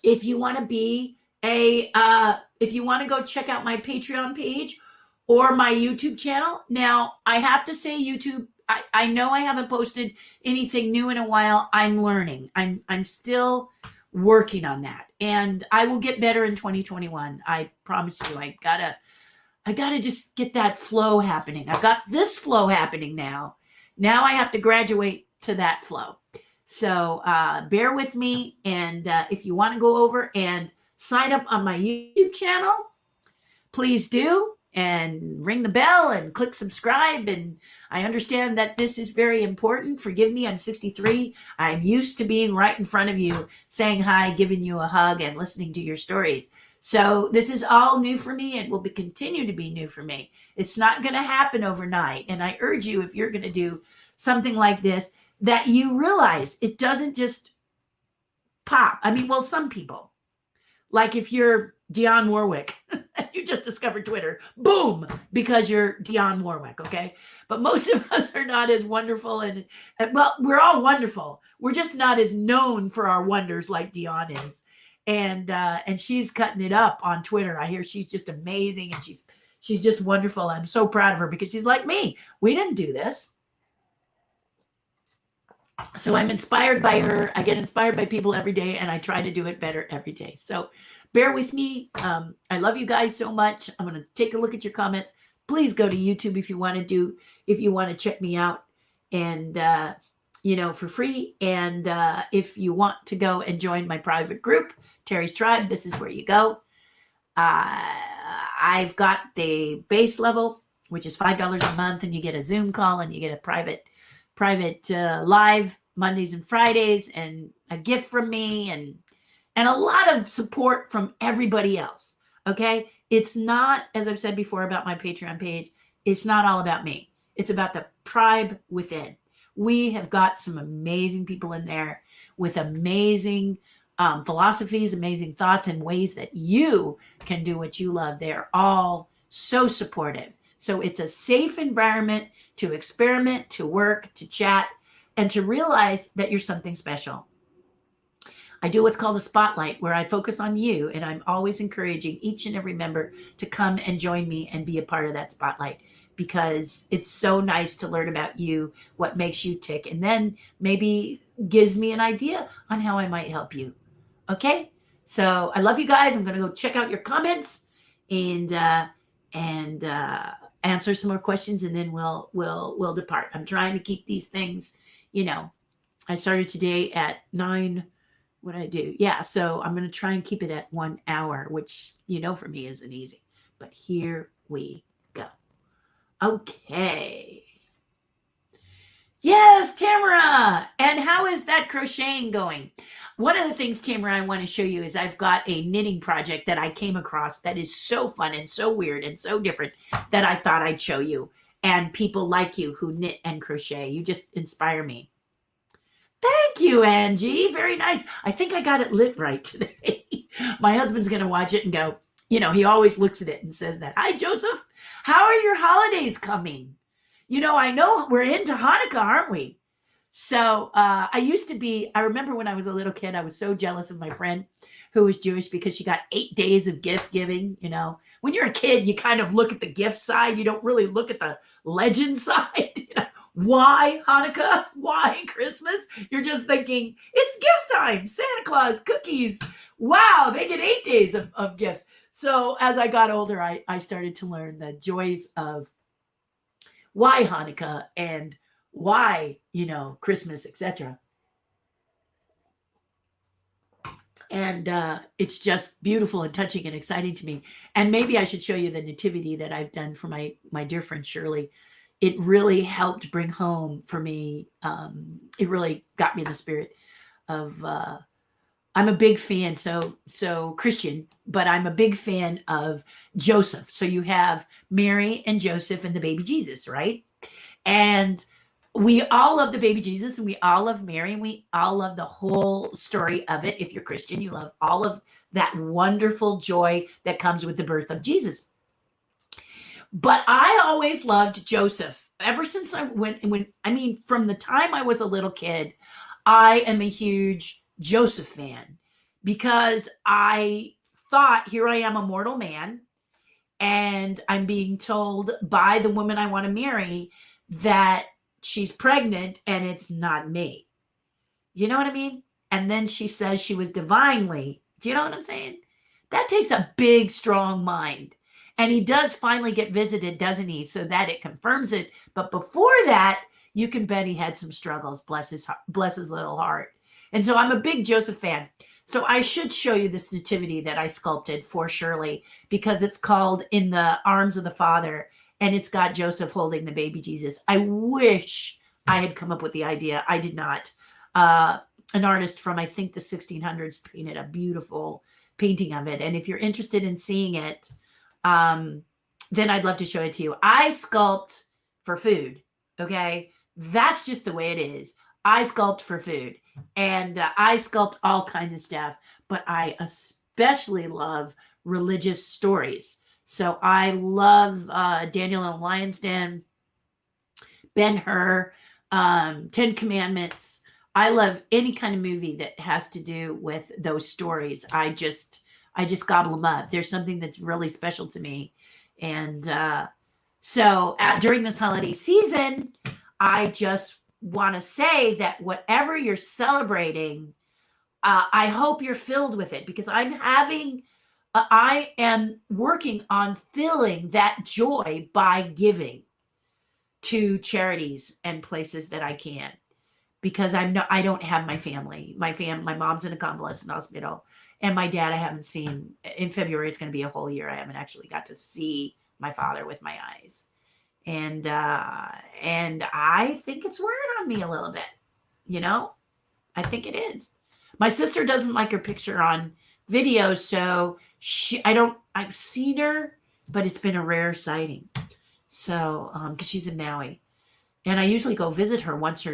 if you want to be if you want to go check out my Patreon page or my YouTube channel. Now, I have to say YouTube, I know I haven't posted anything new in a while. I'm learning. I'm still working on that. And I will get better in 2021. I promise you. I gotta just get that flow happening. I've got this flow happening now. Now I have to graduate to that flow. So bear with me. And if you want to go over and sign up on my YouTube channel, please do. And ring the bell and click subscribe. And I understand that this is very important. Forgive me, I'm 63. I'm used to being right in front of you, saying hi, giving you a hug, and listening to your stories. So this is all new for me and will continue to be new for me. It's not going to happen overnight. And I urge you, if you're going to do something like this, that you realize it doesn't just pop. I mean, well, some people, like if you're Dionne Warwick, you just discovered Twitter, boom, because you're Dionne Warwick, okay? But most of us are not as wonderful, and well, we're all wonderful. We're just not as known for our wonders like Dionne is. And she's cutting it up on Twitter. I hear she's just amazing, and she's just wonderful. I'm so proud of her because she's like me. We didn't do this. So I'm inspired by her. I get inspired by people every day, and I try to do it better every day. So bear with me. I love you guys so much. I'm going to take a look at your comments. Please go to YouTube if you want to check me out and, for free. And if you want to go and join my private group, Terri's Tribe, this is where you go. I've got the base level, which is $5 a month, and you get a Zoom call and you get a private live Mondays and Fridays, and a gift from me, and a lot of support from everybody else. Okay. It's not, as I've said before about my Patreon page, it's not all about me. It's about the tribe within. We have got some amazing people in there with amazing philosophies, amazing thoughts, and ways that you can do what you love. They're all so supportive. So it's a safe environment to experiment, to work, to chat, and to realize that you're something special. I do what's called a spotlight, where I focus on you, and I'm always encouraging each and every member to come and join me and be a part of that spotlight, because it's so nice to learn about you, what makes you tick, and then maybe gives me an idea on how I might help you. Okay? So I love you guys. I'm going to go check out your comments and answer some more questions, and then we'll depart. I'm trying to keep these things, I started today at 9. What did I do? Yeah. So I'm going to try and keep it at 1 hour, which, for me isn't easy, but here we go. Okay. Yes, Tamara. And how is that crocheting going? One of the things, Tamara, I want to show you is I've got a knitting project that I came across that is so fun and so weird and so different that I thought I'd show you. And people like you who knit and crochet, you just inspire me. Thank you, Angie. Very nice. I think I got it lit right today. My husband's going to watch it and go, he always looks at it and says that. Hi, Joseph. How are your holidays coming? I know we're into Hanukkah, aren't we? So I remember when I was a little kid, I was so jealous of my friend who was Jewish because she got 8 days of gift giving. When you're a kid, you kind of look at the gift side. You don't really look at the legend side. Why Hanukkah? Why Christmas? You're just thinking, it's gift time, Santa Claus, cookies. Wow, they get 8 days of gifts. So as I got older, I started to learn the joys of why Hanukkah and why, Christmas, etc. And it's just beautiful and touching and exciting to me. And maybe I should show you the nativity that I've done for my dear friend Shirley. It really helped bring home for me. It really got me in the spirit of, I'm a big fan, so Christian, but I'm a big fan of Joseph. So you have Mary and Joseph and the baby Jesus, right? And we all love the baby Jesus, and we all love Mary, and we all love the whole story of it. If you're Christian, you love all of that wonderful joy that comes with the birth of Jesus. But I always loved Joseph ever since from the time I was a little kid. I am a huge Joseph fan because I thought, here I am, a mortal man, and I'm being told by the woman I want to marry that she's pregnant and it's not me. You know what I mean? And then she says she was divinely. Do you know what I'm saying? That takes a big, strong mind. And he does finally get visited, doesn't he? So that it confirms it. But before that, you can bet he had some struggles. Bless his little heart. And so I'm a big Joseph fan. So I should show you this nativity that I sculpted for Shirley, because it's called In the Arms of the Father, and it's got Joseph holding the baby Jesus. I wish I had come up with the idea. I did not. An artist from, I think, the 1600s painted a beautiful painting of it. And if you're interested in seeing it, then I'd love to show it to you. I sculpt for food. Okay. That's just the way it is. I sculpt for food, and I sculpt all kinds of stuff, but I especially love religious stories. So I love Daniel and Lion's Den, Ben-Hur, 10 Commandments. I love any kind of movie that has to do with those stories. I just gobble them up. There's something that's really special to me. And so during this holiday season, I just want to say that whatever you're celebrating, I hope you're filled with it, because I'm having I am working on filling that joy by giving to charities and places that I can, because I don't have my family. My mom's in a convalescent hospital, and my dad I haven't seen. In February it's going to be a whole year I haven't actually got to see my father with my eyes. And I think it's wearing on me a little bit, you know? I think it is. My sister doesn't like her picture on video, so I've seen her, but it's been a rare sighting. So, because she's in Maui, and I usually go visit her once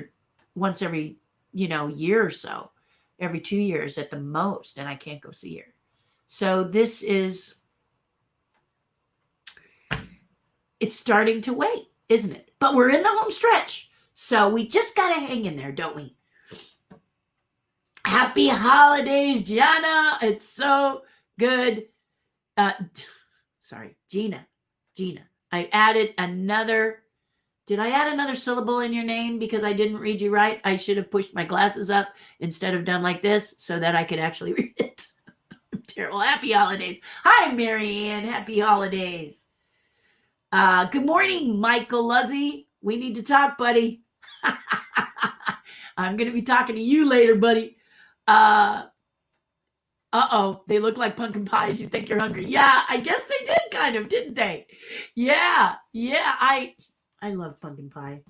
every, year or so, every 2 years at the most, and I can't go see her. So it's starting to wait, isn't it? But we're in the home stretch, so we just got to hang in there, don't we? Happy holidays, Gianna. It's so good. Sorry, Gina. I added another. Did I add another syllable in your name because I didn't read you right? I should have pushed my glasses up instead of done like this so that I could actually read it. I'm terrible. Happy holidays. Hi, Mary Ann. Happy holidays. Good morning, Michael Luzzy. We need to talk, buddy. I'm going to be talking to you later, buddy. They look like pumpkin pies. You think you're hungry. Yeah, I guess they did kind of, didn't they? Yeah. I love pumpkin pie.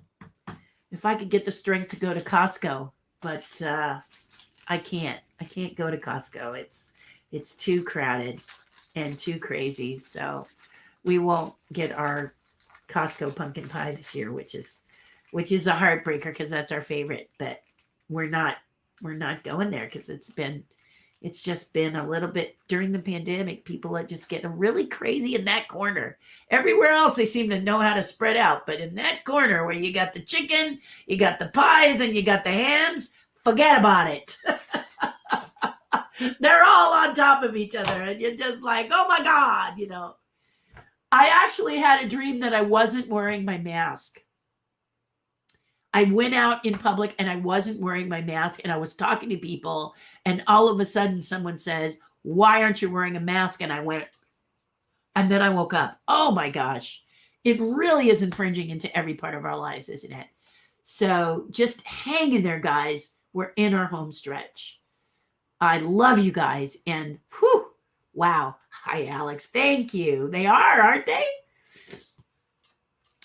If I could get the strength to go to Costco, but I can't. I can't go to Costco. It's too crowded and too crazy. So we won't get our Costco pumpkin pie this year, which is a heartbreaker because that's our favorite. But we're not going there because it's just been a little bit during the pandemic. People are just getting really crazy in that corner. Everywhere else, they seem to know how to spread out. But in that corner where you got the chicken, you got the pies, and you got the hams, forget about it. They're all on top of each other. And you're just like, oh my God, I actually had a dream that I wasn't wearing my mask. I went out in public and I wasn't wearing my mask, and I was talking to people, and all of a sudden someone says, why aren't you wearing a mask? And I went, and then I woke up. Oh my gosh. It really is infringing into every part of our lives, isn't it? So just hang in there, guys. We're in our home stretch. I love you guys. And whew, wow. Hi, Alex. Thank you. They are, aren't they?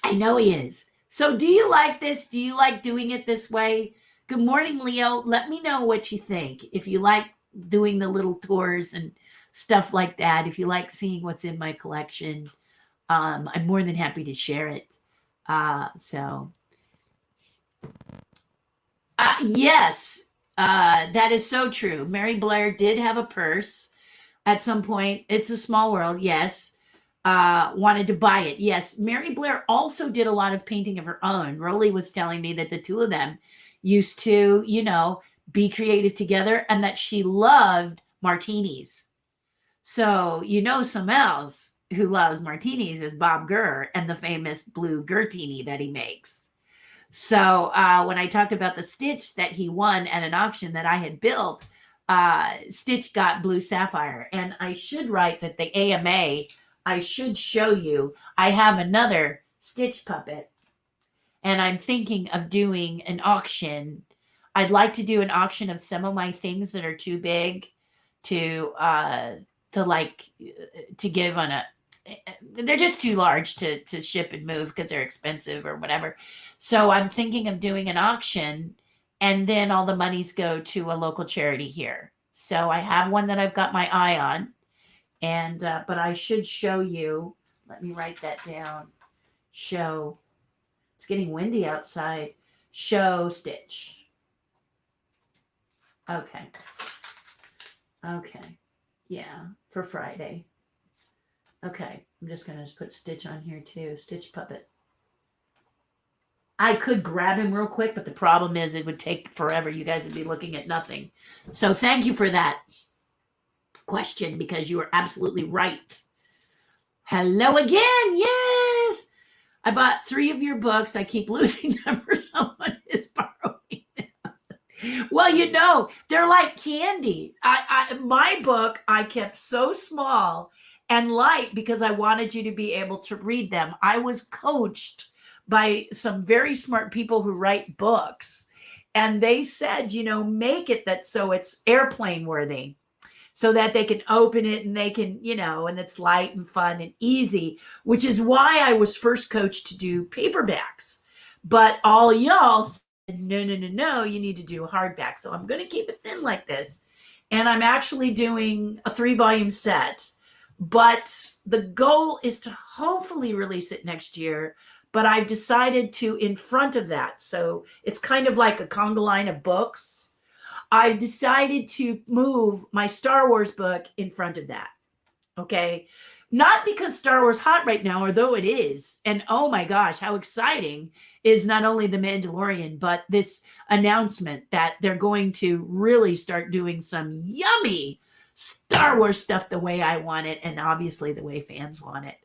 I know he is. So do you like this? Do you like doing it this way? Good morning, Leo. Let me know what you think. If you like doing the little tours and stuff like that, if you like seeing what's in my collection, I'm more than happy to share it. Yes, that is so true. Mary Blair did have a purse at some point. It's a small world. Yes. Wanted to buy it. Yes. Mary Blair also did a lot of painting of her own. Rolly was telling me that the two of them used to, be creative together, and that she loved martinis. So, someone else who loves martinis is Bob Gurr and the famous blue Gurtini that he makes. So when I talked about the Stitch that he won at an auction that I had built, Stitch got blue sapphire. And I should write that the AMA, I should show you, I have another Stitch puppet, and I'm thinking of doing an auction. I'd like to do an auction of some of my things that are too big to give on a, they're just too large to ship and move because they're expensive or whatever. So I'm thinking of doing an auction, and then all the monies go to a local charity here. So I have one that I've got my eye on. And, but I should show you, let me write that down. Show, it's getting windy outside. Show Stitch. Okay. Yeah, for Friday. Okay, I'm just going to put Stitch on here too. Stitch puppet. I could grab him real quick, but the problem is it would take forever. You guys would be looking at nothing. So thank you for that question, because you are absolutely right. Hello again. Yes. I bought 3 of your books. I keep losing them, or someone is borrowing them. Well, they're like candy. My book I kept so small and light because I wanted you to be able to read them. I was coached by some very smart people who write books, and they said, make it that so it's airplane worthy, so that they can open it and they can, and it's light and fun and easy, which is why I was first coached to do paperbacks. But all y'all said, no, no, no, no, you need to do a hardback. So I'm going to keep it thin like this. And I'm actually doing a 3-volume set. But the goal is to hopefully release it next year. But I've decided to in front of that. So it's kind of like a conga line of books. I've decided to move my Star Wars book in front of that. Okay. Not because Star Wars hot right now, although it is. And oh my gosh, how exciting is not only The Mandalorian, but this announcement that they're going to really start doing some yummy Star Wars stuff the way I want it, and obviously the way fans want it.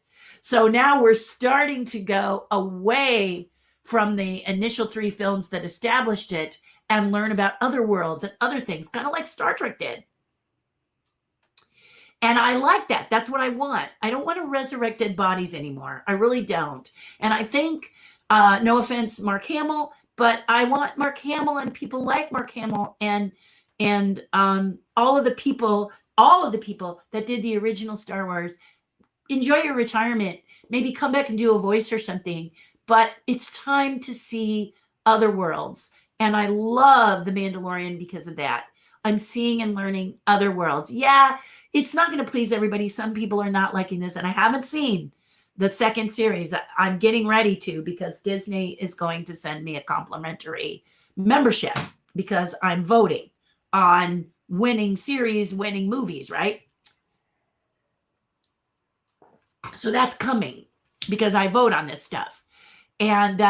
So now we're starting to go away from the initial 3 films that established it and learn about other worlds and other things, kind of like Star Trek did. And I like that. That's what I want. I don't want to resurrect dead bodies anymore. I really don't. And I think, no offense, Mark Hamill, but I want Mark Hamill and people like Mark Hamill and all of the people that did the original Star Wars. Enjoy your retirement. Maybe come back and do a voice or something. But it's time to see other worlds. And I love The Mandalorian because of that. I'm seeing and learning other worlds. Yeah, it's not going to please everybody. Some people are not liking this. And I haven't seen the second series. I'm getting ready to, because Disney is going to send me a complimentary membership because I'm voting on winning series, winning movies, right? So that's coming because I vote on this stuff. And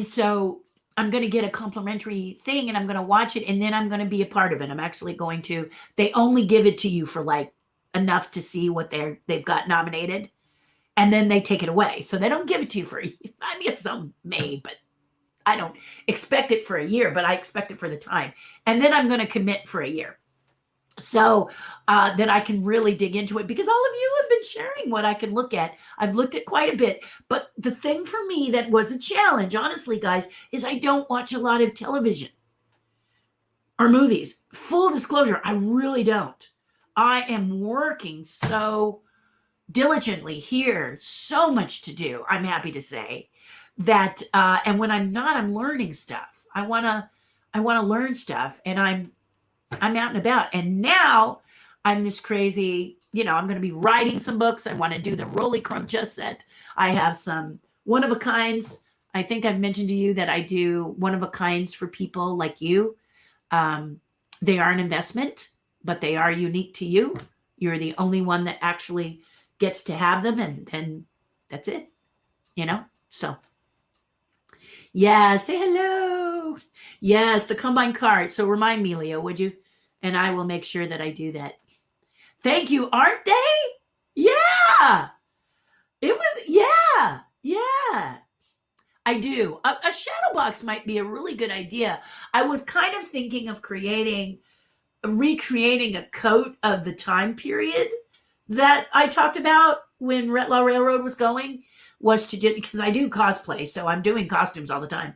so I'm going to get a complimentary thing and I'm going to watch it, and then I'm going to be a part of it. I'm actually going to, they only give it to you for like enough to see what they've got nominated, and then they take it away. So they don't give it to you for, I mean, some may, but I don't expect it for a year, but I expect it for the time. And then I'm going to commit for a year. So that I can really dig into it, because all of you have been sharing what I can look at. I've looked at quite a bit, but the thing for me that was a challenge, honestly, guys, is I don't watch a lot of television or movies. Full disclosure, I really don't. I am working so diligently here, so much to do, I'm happy to say, that and when I'm not, I'm learning stuff. I want to learn stuff, and I'm out and about. And now I'm this crazy, I'm going to be writing some books. I want to do the Rolly Crumb chess set. I have some one-of-a-kinds. I think I've mentioned to you that I do one-of-a-kinds for people like you. They are an investment, but they are unique to you. You're the only one that actually gets to have them, and then that's it, So yeah, say hello. Yes, the Combine card. So remind me, Leo, would you? And I will make sure that I do that. Thank you. Aren't they? Yeah. It was, yeah. I do. A shadow box might be a really good idea. I was kind of thinking of recreating a coat of the time period that I talked about when RETLAW Railroad was going, was to do, because I do cosplay, so I'm doing costumes all the time.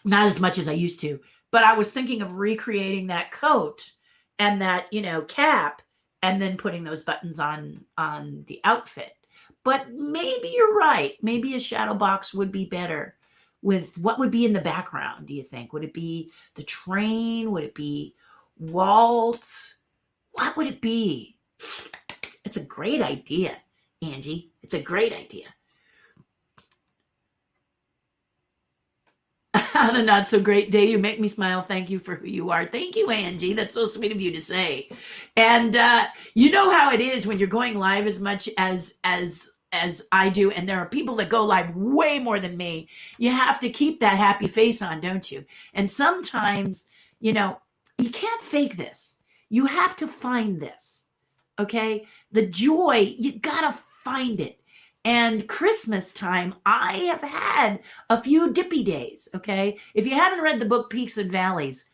Not as much as I used to, but I was thinking of recreating that coat and that, cap, and then putting those buttons on the outfit. But maybe you're right. Maybe a shadow box would be better. With what would be in the background, do you think? Would it be the train? Would it be Walt? What would it be? It's a great idea, Angie. It's a great idea. On a not so great day, you make me smile. Thank you for who you are. Thank you, Angie. That's so sweet of you to say. And you know how it is when you're going live as much as I do, and there are people that go live way more than me. You have to keep that happy face on, don't you? And sometimes, you can't fake this. You have to find this. Okay? The joy, you gotta find it. And Christmas time, I have had a few dippy days. Okay. If you haven't read the book Peaks and Valleys,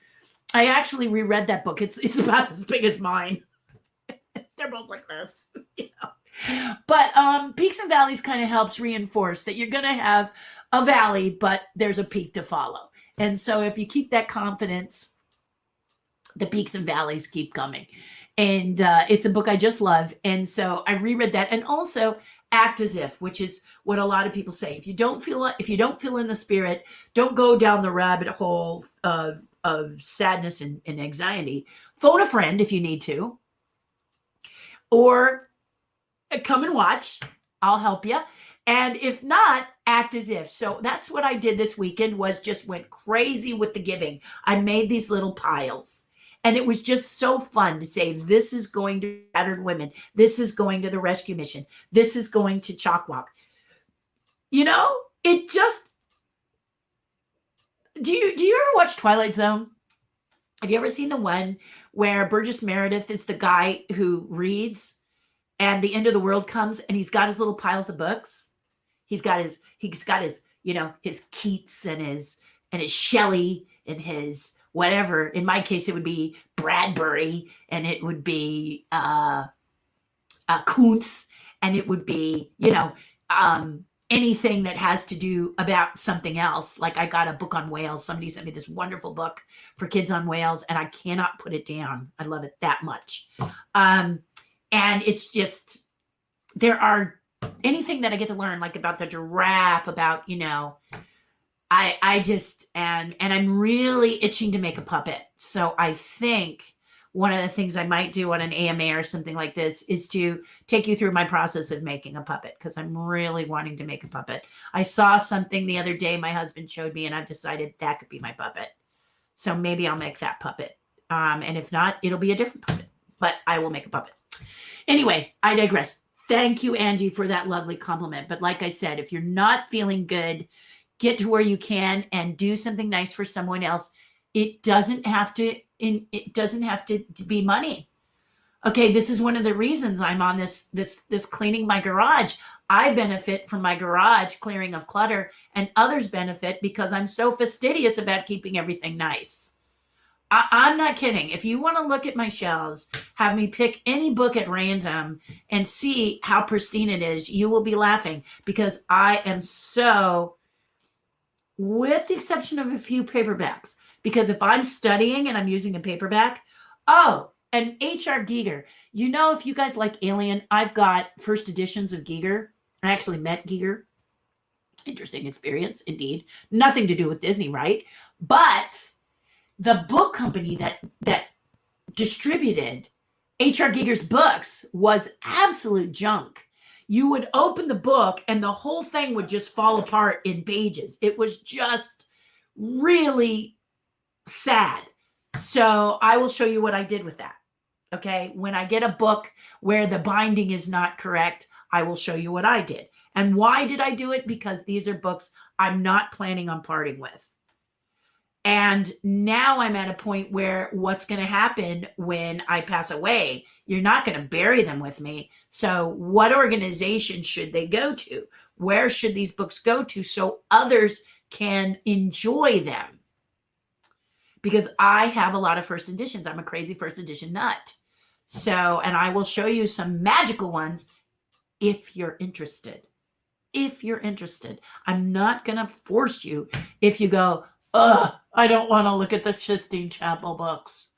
I actually reread that book. It's about as big as mine. They're both like this. You know? But Peaks and Valleys kind of helps reinforce that you're going to have a valley, but there's a peak to follow. And so if you keep that confidence, the peaks and valleys keep coming. And it's a book I just love. And so I reread that. And also Act As If, which is what a lot of people say. If you don't feel in the spirit, don't go down the rabbit hole of sadness and anxiety. Phone a friend if you need to, or come and watch. I'll help you. And if not, act as if. So that's what I did this weekend, was just went crazy with the giving. I made these little piles. And it was just so fun to say, this is going to battered women. This is going to the rescue mission. This is going to Chalk Walk. You know, it just, do you ever watch Twilight Zone? Have you ever seen the one where Burgess Meredith is the guy who reads and the end of the world comes and he's got his little piles of books? He's got his, you know, his Keats and his Shelley and his whatever. In my case, it would be Bradbury, and it would be Kuntz, and it would be, you know, anything that has to do about something else. Like I got a book on whales. Somebody sent me this wonderful book for kids on whales, and I cannot put it down. I love it that much. And it's just, there are anything that I get to learn, like about the giraffe, about, you know, I just, and I'm really itching to make a puppet. So I think one of the things I might do on an AMA or something like this is to take you through my process of making a puppet, because I'm really wanting to make a puppet. I saw something the other day my husband showed me, and I've decided that could be my puppet. So maybe I'll make that puppet. And if not, it'll be a different puppet, but I will make a puppet. Anyway, I digress. Thank you, Angie, for that lovely compliment. But like I said, if you're not feeling good, get to where you can and do something nice for someone else. It doesn't have to be money. Okay, this is one of the reasons I'm on this cleaning my garage. I benefit from my garage clearing of clutter, and others benefit because I'm so fastidious about keeping everything nice. I'm not kidding. If you want to look at my shelves, have me pick any book at random and see how pristine it is, you will be laughing, because I am so, with the exception of a few paperbacks, because if I'm studying and I'm using a paperback, and H.R. Giger, you know, if you guys like Alien, I've got first editions of Giger. I actually met Giger. Interesting experience, indeed. Nothing to do with Disney, right? But the book company that distributed H.R. Giger's books was absolute junk. You would open the book and the whole thing would just fall apart in pages. It was just really sad. So I will show you what I did with that. Okay. When I get a book where the binding is not correct, I will show you what I did. And why did I do it? Because these are books I'm not planning on parting with. And now I'm at a point where what's going to happen when I pass away? You're not going to bury them with me. So what organization should they go to? Where should these books go to so others can enjoy them? Because I have a lot of first editions. I'm a crazy first edition nut. So, and I will show you some magical ones if you're interested. If you're interested. I'm not going to force you if you go, I don't want to look at the Sistine Chapel books.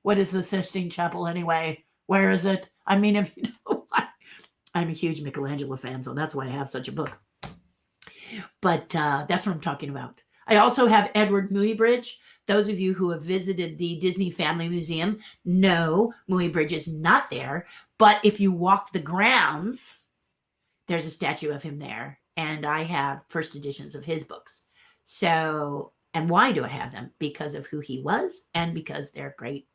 What is the Sistine Chapel anyway? Where is it? I mean, if you know, I'm a huge Michelangelo fan, so that's why I have such a book. But that's what I'm talking about. I also have Edward Muybridge. Those of you who have visited the Disney Family Museum know Muybridge is not there. But if you walk the grounds, there's a statue of him there. And I have first editions of his books. So, and why do I have them? Because of who he was and because they're great.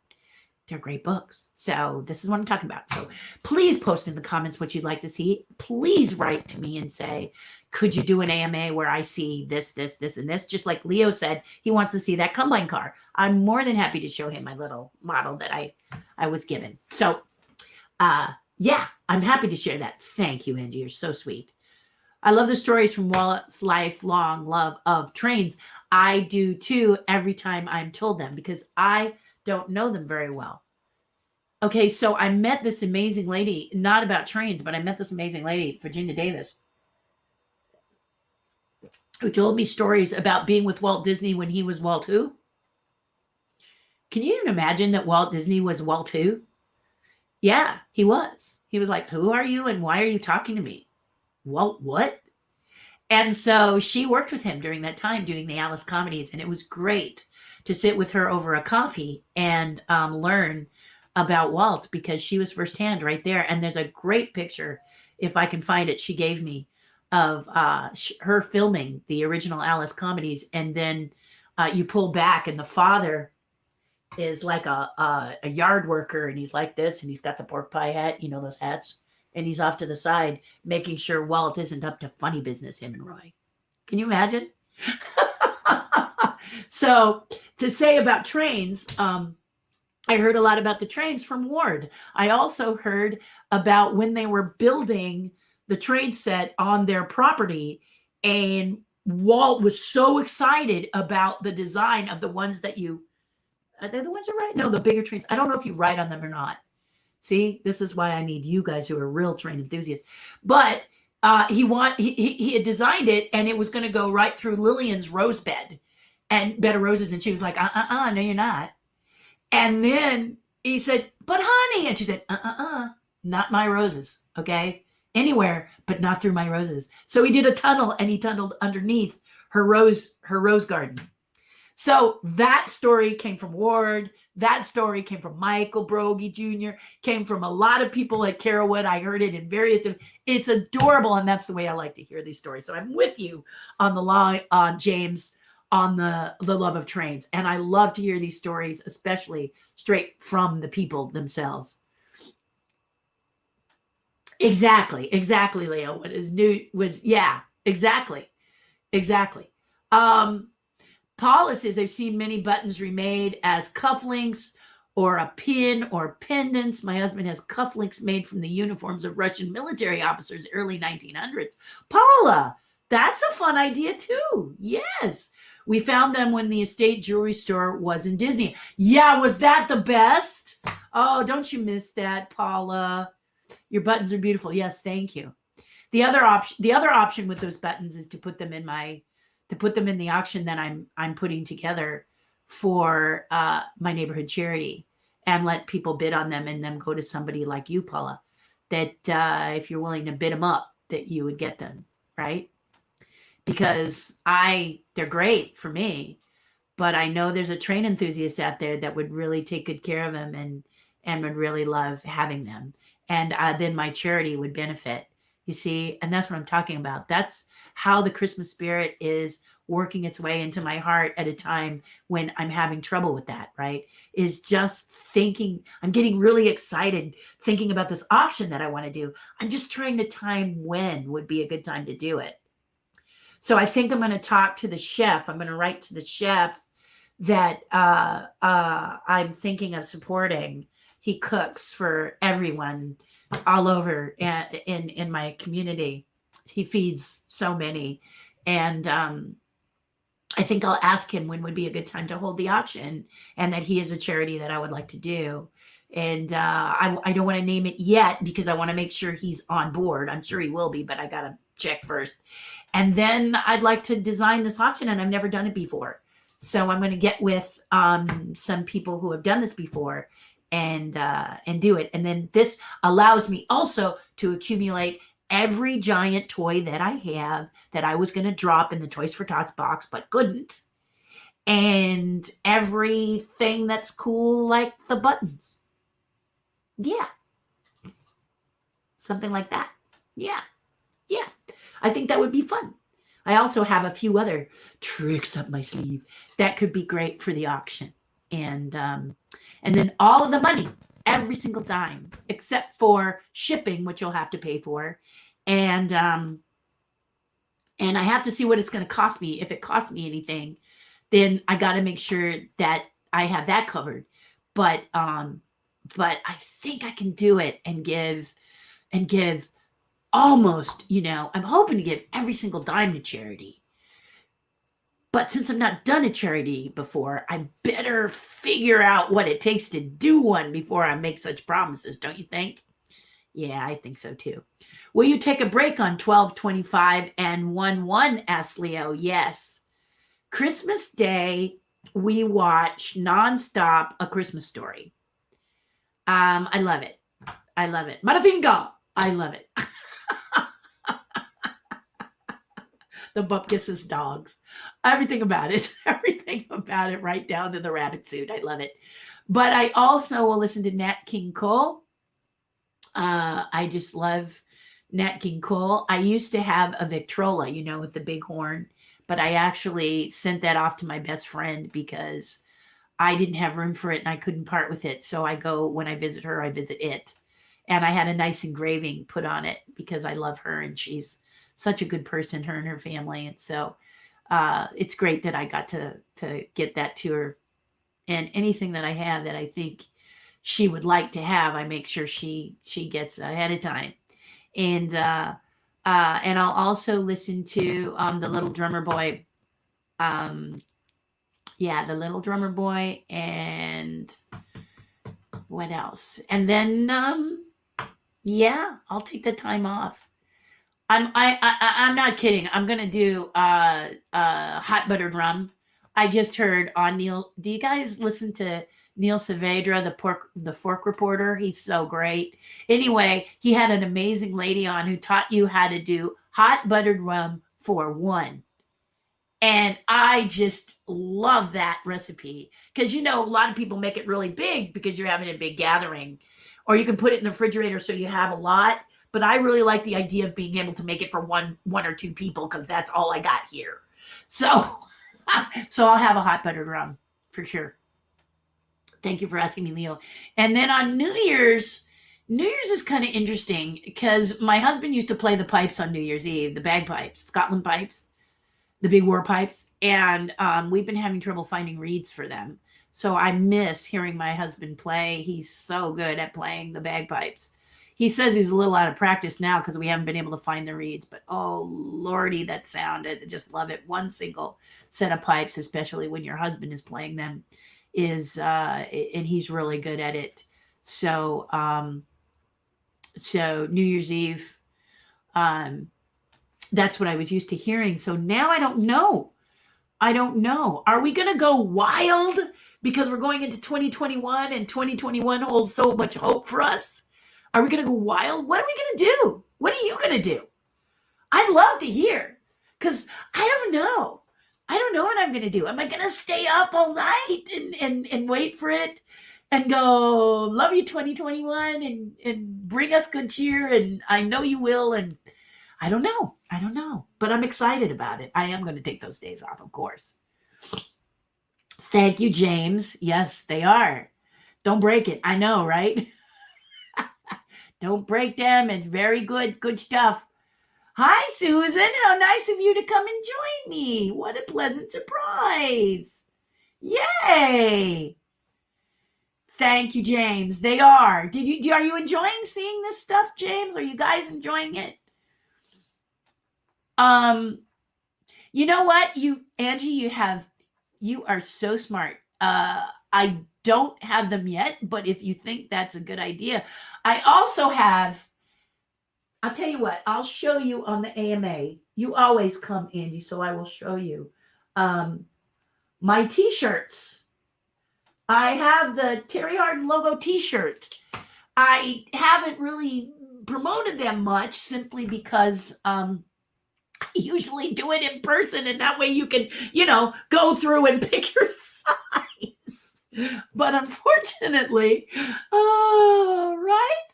They're great books. So this is what I'm talking about. So please post in the comments what you'd like to see. Please write to me and say, could you do an AMA where I see this, and this? Just like Leo said, he wants to see that combine car. I'm more than happy to show him my little model that I was given. So Yeah, I'm happy to share that. Thank you, Angie. You're so sweet. I love the stories from Walt's lifelong love of trains. I do too every time I'm told them because I don't know them very well. Okay, so I met this amazing lady, not about trains, but I met this amazing lady, Virginia Davis, who told me stories about being with Walt Disney when he was Walt who? Can you even imagine that Walt Disney was Walt who? Yeah, he was. He was like, "Who are you and why are you talking to me?" Walt, what? And so she worked with him during that time doing the Alice comedies, and it was great to sit with her over a coffee and learn about Walt because she was firsthand right there. And there's a great picture, if I can find it, she gave me of her filming the original Alice comedies, and then you pull back, and the father is like a yard worker, and he's like this, and he's got the pork pie hat, you know, those hats, and he's off to the side making sure Walt isn't up to funny business, him and Roy. Can you imagine? So to say about trains, I heard a lot about the trains from Ward. I also heard about when they were building the train set on their property, and Walt was so excited about the design of the ones that you are they the ones you ride? No, the bigger trains. I don't know if you ride on them or not. See, this is why I need you guys who are real train enthusiasts. But he had designed it, and it was going to go right through Lillian's rose bed and bed of roses, and she was like, no, you're not. And then he said, but honey, and she said, not my roses, okay? Anywhere, but not through my roses. So he did a tunnel, and he tunneled underneath her rose garden. So that story came from Ward. That story came from Michael Brogy Jr., came from a lot of people at Carolwood. I heard it in various different, it's adorable, and that's the way I like to hear these stories. So I'm with you on the line, on James, on the love of trains. And I love to hear these stories, especially straight from the people themselves. Exactly, Leo. What is new was, yeah, exactly. Paula says they've seen many buttons remade as cufflinks or a pin or pendants. My husband has cufflinks made from the uniforms of Russian military officers early 1900s. Paula, that's a fun idea too. Yes. We found them when the estate jewelry store was in Disney. Yeah, was that the best? Oh, don't you miss that, Paula? Your buttons are beautiful. Yes, thank you. The other option with those buttons is to put them in the auction that I'm putting together for my neighborhood charity, and let people bid on them, and then go to somebody like you, Paula, that if you're willing to bid them up, that you would get them, right? Because they're great for me, but I know there's a train enthusiast out there that would really take good care of them and would really love having them. And then my charity would benefit, you see, and that's what I'm talking about. That's how the Christmas spirit is working its way into my heart at a time when I'm having trouble with that, right? Is just thinking, I'm getting really excited thinking about this auction that I want to do. I'm just trying to time when would be a good time to do it. So I think I'm going to talk to the chef. I'm going to write to the chef that I'm thinking of supporting. He cooks for everyone all over in my community. He feeds so many. And I think I'll ask him when would be a good time to hold the auction, and that he is a charity that I would like to do. And I don't want to name it yet because I want to make sure he's on board. I'm sure he will be, but I got to check first. And then I'd like to design this auction, and I've never done it before. So I'm going to get with some people who have done this before and do it. And then this allows me also to accumulate every giant toy that I have that I was going to drop in the Toys for Tots box, but couldn't. And everything that's cool, like the buttons. Yeah. Something like that. Yeah. I think that would be fun. I also have a few other tricks up my sleeve that could be great for the auction. And then all of the money, every single dime, except for shipping, which you'll have to pay for. And I have to see what it's going to cost me. If it costs me anything, then I got to make sure that I have that covered. But I think I can do it and give and give almost, I'm hoping to give every single dime to charity. But since I've not done a charity before, I better figure out what it takes to do one before I make such promises, don't you think? Yeah, I think so too. Will you take a break on 12:25 and 1:1? Asked Leo. Yes. Christmas Day, we watch nonstop A Christmas Story. I love it. I love it. Maravinga! I love it. The Bupkis's dogs. Everything about it. Everything about it, right down to the rabbit suit. I love it. But I also will listen to Nat King Cole. I just love Nat King Cole. I used to have a Victrola, with the big horn, but I actually sent that off to my best friend because I didn't have room for it and I couldn't part with it. So when I visit her, I visit it. And I had a nice engraving put on it because I love her and she's such a good person, her and her family. And so it's great that I got to get that to her. And anything that I have that I think she would like to have, I make sure she gets ahead of time. And I'll also listen to the Little Drummer Boy. The Little Drummer Boy, and what else? And then I'll take the time off. I'm not kidding. I'm gonna do hot buttered rum. I just heard on Neil. Do you guys listen to Neil Saavedra, the fork reporter? He's so great. Anyway, he had an amazing lady on who taught you how to do hot buttered rum for one. And I just love that recipe because, a lot of people make it really big because you're having a big gathering, or you can put it in the refrigerator so you have a lot. But I really like the idea of being able to make it for one or two people because that's all I got here. So I'll have a hot buttered rum for sure. Thank you for asking me, Leo. And then on New Year's is kind of interesting because my husband used to play the pipes on New Year's Eve, the bagpipes, Scotland pipes, the big war pipes. And we've been having trouble finding reeds for them. So I miss hearing my husband play. He's so good at playing the bagpipes. He says he's a little out of practice now because we haven't been able to find the reeds. But oh, Lordy, that sound. I just love it. One single set of pipes, especially when your husband is playing them, and he's really good at it. So New Year's Eve, that's what I was used to hearing. So now I don't know. Are we going to go wild because we're going into 2021 and 2021 holds so much hope for us? Are we going to go wild? What are we going to do? What are you going to do? I'd love to hear because I don't know. I don't know what I'm going to do. Am I going to stay up all night and wait for it and go, love you 2021 and bring us good cheer? And I know you will. And I don't know. But I'm excited about it. I am going to take those days off, of course. Thank you, James. Yes, they are. Don't break it. I know, right? Don't break them. It's very good. Good stuff. Hi, Susan. How nice of you to come and join me. What a pleasant surprise. Yay. Thank you, James. They are. Are you enjoying seeing this stuff, James? Are you guys enjoying it? You know what? Angie, you are so smart. I don't have them yet, but if you think that's a good idea, I also have, I'll tell you what, I'll show you on the AMA. You always come, Angie, so I will show you my t-shirts. I have the Terri Hardin logo t-shirt. I haven't really promoted them much simply because I usually do it in person, and that way you can, go through and pick your size. But unfortunately, right?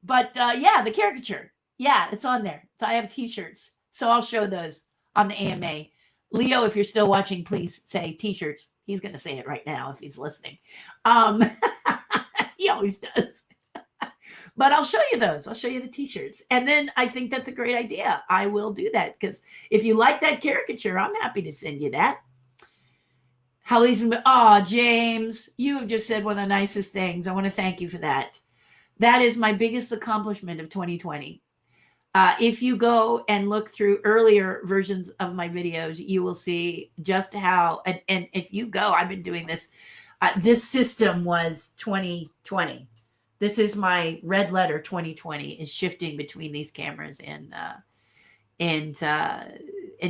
But the caricature. Yeah, it's on there. So I have t-shirts. So I'll show those on the AMA. Leo, if you're still watching, please say t-shirts. He's going to say it right now if he's listening. He always does. But I'll show you those. I'll show you the t-shirts. And then I think that's a great idea. I will do that because if you like that caricature, I'm happy to send you that. James, you have just said one of the nicest things. I want to thank you for that. That is my biggest accomplishment of 2020. If you go and look through earlier versions of my videos, you will see just how, and if you go, I've been doing this. This system was 2020. This is my red letter 2020 is shifting between these cameras and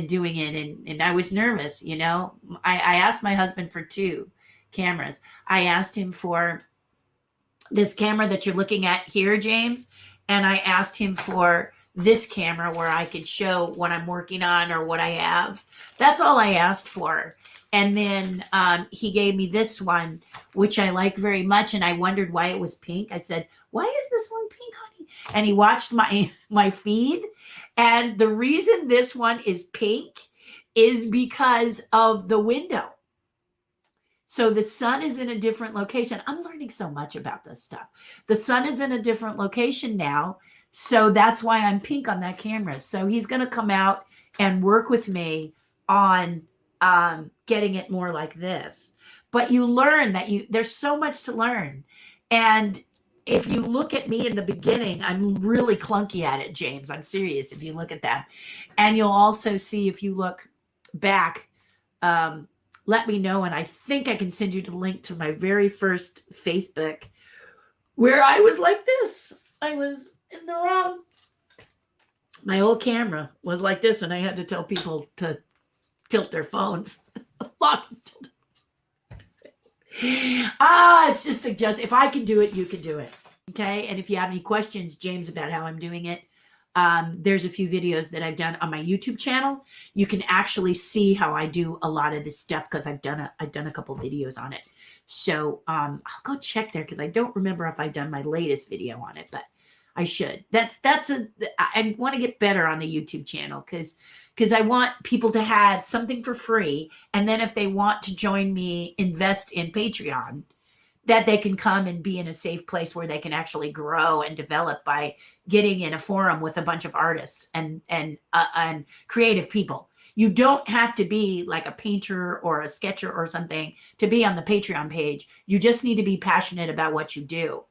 doing it. And I was nervous, you know. I asked my husband for 2 cameras. I asked him for this camera that you're looking at here, James, and I asked him for this camera where I could show what I'm working on or what I have. That's all I asked for. And then he gave me this one, which I like very much. And I wondered why it was pink. I said, why is this one pink, honey? And he watched my feed. And the reason this one is pink is because of the window. So the sun is in a different location. I'm learning so much about this stuff. The sun is in a different location now. So that's why I'm pink on that camera. So he's going to come out and work with me on getting it more like this. But you learn that there's so much to learn. And if you look at me in the beginning, I'm really clunky at it, James. I'm serious if you look at that. And you'll also see if you look back, let me know. And I think I can send you the link to my very first Facebook where I was like this. I was in the wrong. My old camera was like this, and I had to tell people to tilt their phones. It's just if I can do it, you can do it. Okay. And if you have any questions, James, about how I'm doing it, there's a few videos that I've done on my YouTube channel. You can actually see how I do a lot of this stuff because I've done a couple videos on it. So I'll go check there because I don't remember if I've done my latest video on it, but I should. I want to get better on the YouTube channel because I want people to have something for free. And then if they want to join me, invest in Patreon, that they can come and be in a safe place where they can actually grow and develop by getting in a forum with a bunch of artists and creative people. You don't have to be like a painter or a sketcher or something to be on the Patreon page. You just need to be passionate about what you do.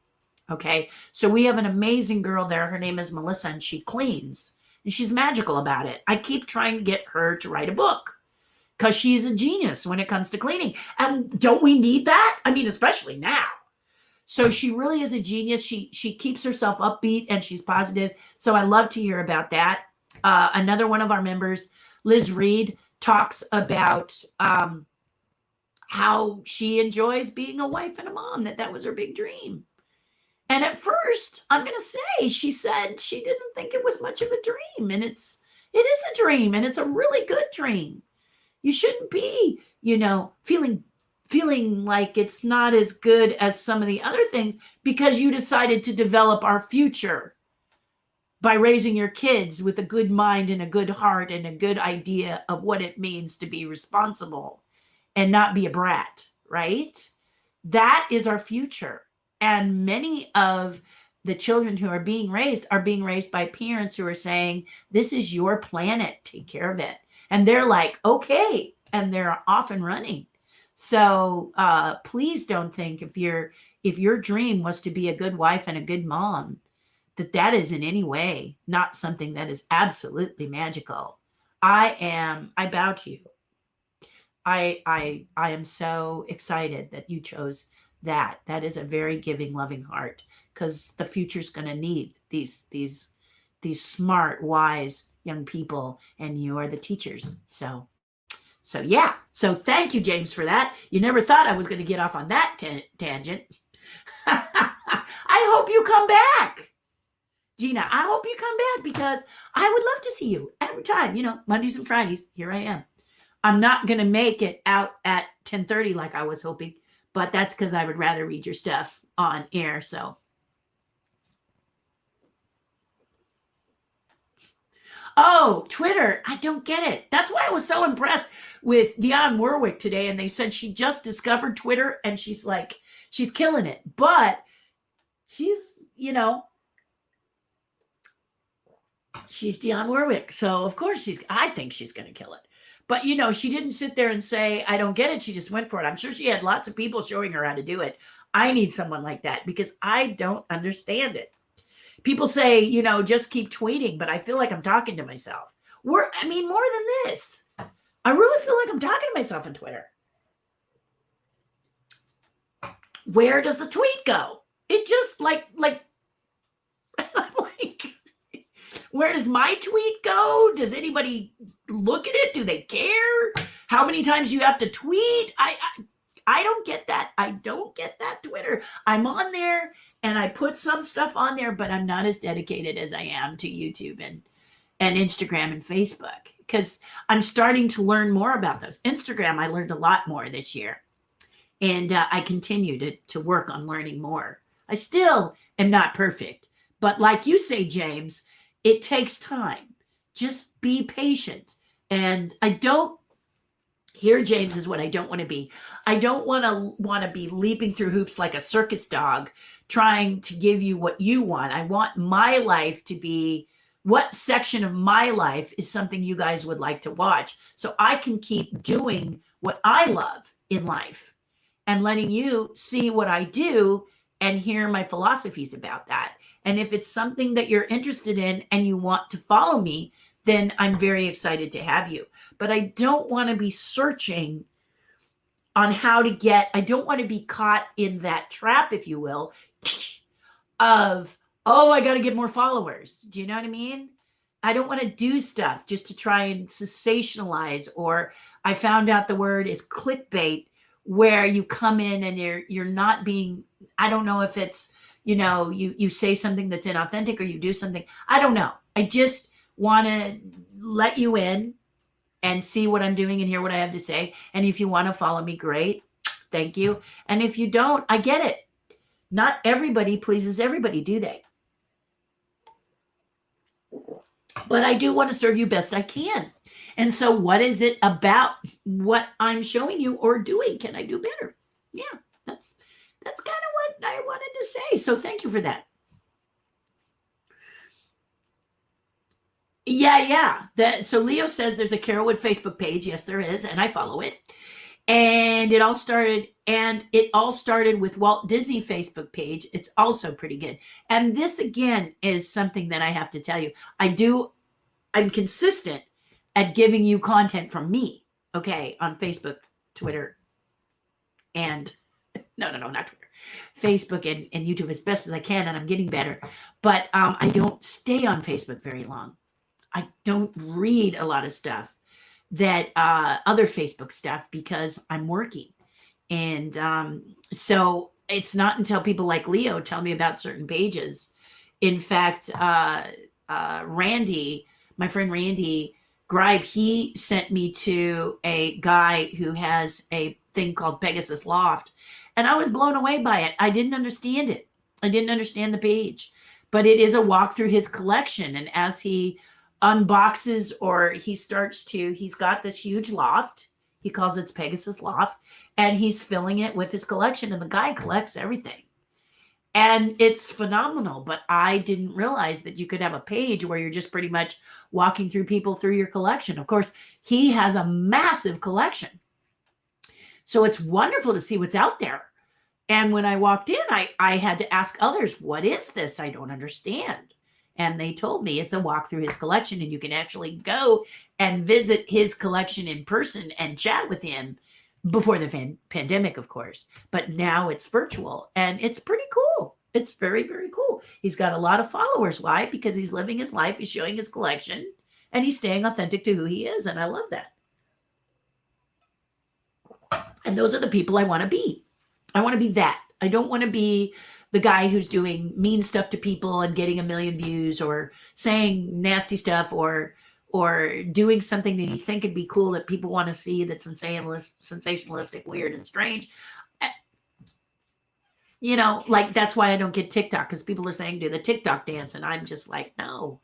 Okay. So we have an amazing girl there. Her name is Melissa, and she cleans, and she's magical about it. I keep trying to get her to write a book because she's a genius when it comes to cleaning. And don't we need that? I mean, especially now. So she really is a genius. She keeps herself upbeat and she's positive. So I love to hear about that. Another one of our members, Liz Reed, talks about how she enjoys being a wife and a mom, that was her big dream. And at first, I'm going to say, she said she didn't think it was much of a dream. And it is a dream, and it's a really good dream. You shouldn't be, feeling like it's not as good as some of the other things because you decided to develop our future by raising your kids with a good mind and a good heart and a good idea of what it means to be responsible and not be a brat, right? That is our future. And many of the children who are being raised by parents who are saying, this is your planet, take care of it. And they're like, okay. And they're off and running. So please don't think if your dream was to be a good wife and a good mom, that is in any way not something that is absolutely magical. I bow to you. I am so excited that you chose that. That is a very giving, loving heart, because the future's going to need these smart, wise young people, and you are the teachers. So yeah. So thank you, James, for that. You never thought I was going to get off on that tangent. I hope you come back, Gina. I hope you come back because I would love to see you every time. Mondays and Fridays. Here I am. I'm not going to make it out at 10:30 like I was hoping, but that's because I would rather read your stuff on air. So. Oh, Twitter. I don't get it. That's why I was so impressed with Dionne Warwick today. And they said she just discovered Twitter and she's killing it. But she's, she's Dionne Warwick. So of course I think she's going to kill it. But, she didn't sit there and say, I don't get it. She just went for it. I'm sure she had lots of people showing her how to do it. I need someone like that because I don't understand it. People say, just keep tweeting, but I feel like I'm talking to myself. More than this. I really feel like I'm talking to myself on Twitter. Where does the tweet go? It just like I'm like, where does my tweet go? Does anybody look at it? Do they care? How many times do you have to tweet? I don't get that. I don't get that Twitter. I'm on there and I put some stuff on there, but I'm not as dedicated as I am to YouTube and Instagram and Facebook because I'm starting to learn more about those. Instagram, I learned a lot more this year. And I continue to work on learning more. I still am not perfect. But like you say, James, it takes time. Just be patient. And here, James, is what I don't want to be. I don't want to be leaping through hoops like a circus dog trying to give you what you want. I want my life to be what section of my life is something you guys would like to watch so I can keep doing what I love in life and letting you see what I do and hear my philosophies about that. And if it's something that you're interested in and you want to follow me, then I'm very excited to have you. But I don't want to be searching on how to I don't want to be caught in that trap, if you will, of, I got to get more followers. Do you know what I mean? I don't want to do stuff just to try and sensationalize, or I found out the word is clickbait, where you come in and you're not being, I don't know if it's, you say something that's inauthentic or you do something. I don't know. I just want to let you in and see what I'm doing and hear what I have to say. And if you want to follow me, great. Thank you. And if you don't, I get it. Not everybody pleases everybody, do they? But I do want to serve you best I can. And so what is it about what I'm showing you or doing? Can I do better? Yeah, that's kind of what I wanted to say. So thank you for that. Yeah. So Leo says there's a Carolwood Facebook page. Yes, there is. And I follow it. And it all started with Walt Disney Facebook page. It's also pretty good. And this again is something that I have to tell you. I'm consistent at giving you content from me. Okay. On Facebook, Twitter, and no, not Twitter, Facebook and YouTube as best as I can. And I'm getting better, but I don't stay on Facebook very long. I don't read a lot of stuff that other Facebook stuff because I'm working. And so it's not until people like Leo tell me about certain pages. In fact, Randy, my friend Randy Gribe, he sent me to a guy who has a thing called Pegasus Loft. And I was blown away by it. I didn't understand it. I didn't understand the page. But it is a walk through his collection. And as he unboxes or he's got this huge loft. He calls it Pegasus Loft. And he's filling it with his collection. And the guy collects everything. And it's phenomenal. But I didn't realize that you could have a page where you're just pretty much walking through people through your collection. Of course, he has a massive collection. So it's wonderful to see what's out there. And when I walked in, I had to ask others, what is this? I don't understand. And they told me it's a walk through his collection, and you can actually go and visit his collection in person and chat with him before the pandemic, of course. But now it's virtual, and it's pretty cool. It's very, very cool. He's got a lot of followers. Why? Because he's living his life. He's showing his collection, and he's staying authentic to who he is. And I love that. And those are the people I want to be. I want to be that. I don't want to be the guy who's doing mean stuff to people and getting 1 million views, or saying nasty stuff, or doing something that you think would be cool that people want to see, that's sensationalistic, weird, and strange. Like that's why I don't get TikTok, because people are saying do the TikTok dance, and I'm just like, no.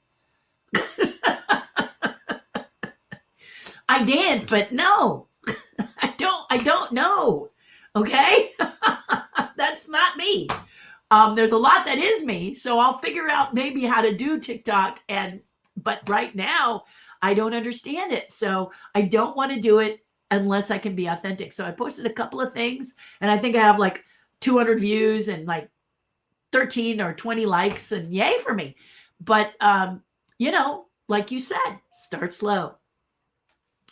I dance, but no. I don't know. Okay? That's not me. There's a lot that is me, so I'll figure out maybe how to do TikTok, but right now I don't understand it. So I don't want to do it unless I can be authentic. So I posted a couple of things, and I think I have like 200 views and like 13 or 20 likes, and yay for me. But, like you said, start slow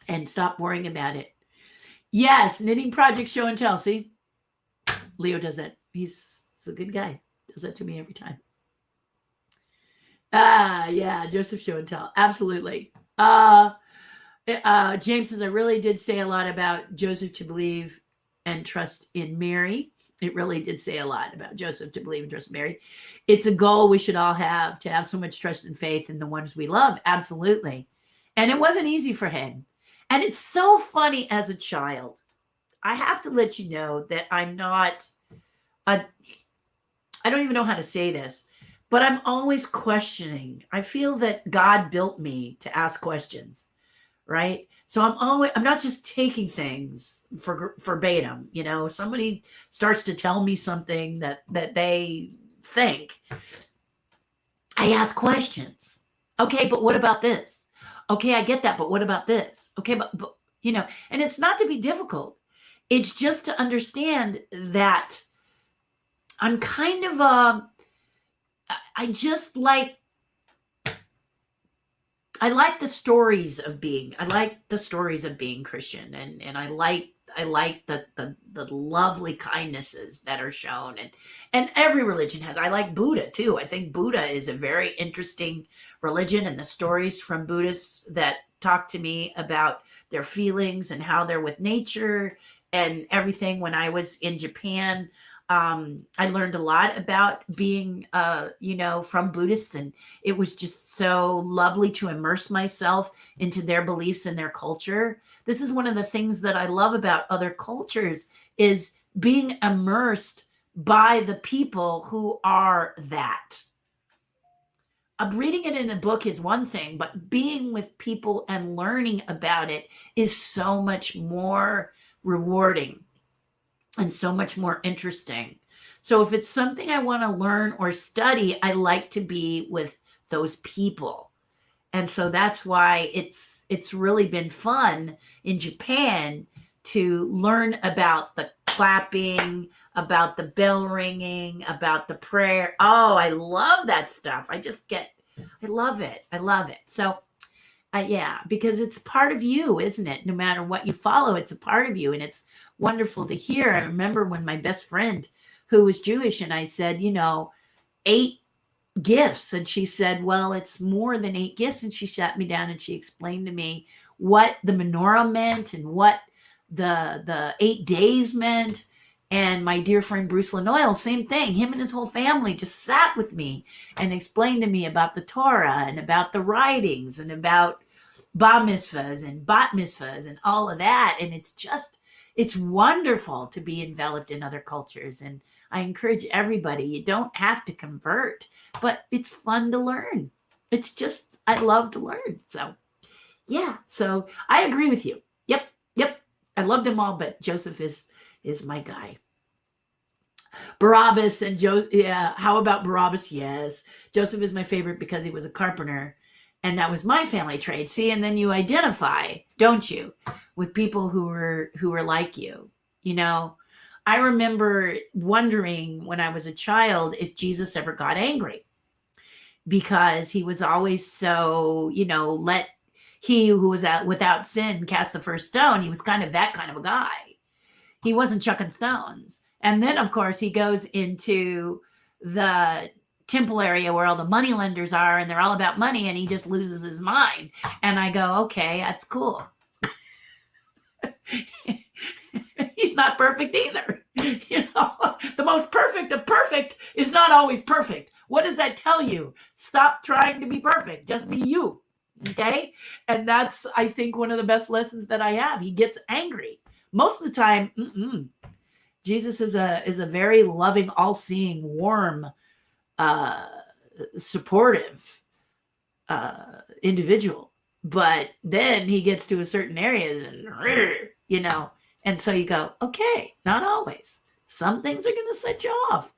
and stop worrying about it. Yes, knitting project show and tell. See, Leo does that. He's a good guy. Does that to me every time. Yeah, Joseph show and tell. Absolutely. James says, I really did say a lot about Joseph to believe and trust in Mary. It really did say a lot about Joseph to believe and trust Mary. It's a goal we should all have, to have so much trust and faith in the ones we love. Absolutely. And it wasn't easy for him. And it's so funny as a child. I have to let you know that I'm not I don't even know how to say this, but I'm always questioning. I feel that God built me to ask questions, right? So I'm not just taking things for verbatim. Somebody starts to tell me something that they think, I ask questions. Okay, but what about this? Okay, I get that, but what about this? Okay, but and it's not to be difficult. It's just to understand that I'm kind of I just like the stories of being Christian, and I like the lovely kindnesses that are shown, and every religion has. I like Buddha too. I think Buddha is a very interesting religion, and the stories from Buddhists that talk to me about their feelings and how they're with nature and everything. When I was in Japan, I learned a lot about being, from Buddhists, and it was just so lovely to immerse myself into their beliefs and their culture. This is one of the things that I love about other cultures, is being immersed by the people who are that. Reading it in a book is one thing, but being with people and learning about it is so much more rewarding and so much more interesting. So if it's something I want to learn or study, I like to be with those people. And so that's why it's really been fun in Japan to learn about the clapping, about the bell ringing, about the prayer. Oh, I love that stuff. I love it. I love it. So yeah, because it's part of you, isn't it? No matter what you follow, it's a part of you. And it's wonderful to hear. I remember when my best friend, who was Jewish, and I said, 8 gifts. And she said, well, it's more than 8 gifts. And she sat me down and she explained to me what the menorah meant and what the 8 days meant. And my dear friend Bruce Lanoyle, same thing. Him and his whole family just sat with me and explained to me about the Torah and about the writings and about bar mitzvahs and bat mitzvahs and all of that. And it's wonderful to be enveloped in other cultures. And I encourage everybody, you don't have to convert, but it's fun to learn. It's just, I love to learn. So yeah, so I agree with you. Yep. I love them all, but Joseph is my guy. Barabbas and yeah, how about Barabbas? Yes. Joseph is my favorite because he was a carpenter, and that was my family trade. See, and then you identify, don't you, with people who were like you. I remember wondering when I was a child if Jesus ever got angry, because he was always so, let he who was without sin cast the first stone. He was kind of that kind of a guy. He wasn't chucking stones. And then, of course, he goes into the temple area where all the money lenders are, and they're all about money, and he just loses his mind. And I go, okay, that's cool. He's not perfect either. The most perfect of perfect is not always perfect. What does that tell you? Stop trying to be perfect. Just be you. Okay? And that's, I think, one of the best lessons that I have. He gets angry. Most of the time, Jesus is a very loving, all-seeing, warm, supportive individual. But then he gets to a certain areas and, and so you go, okay, not always. Some things are going to set you off.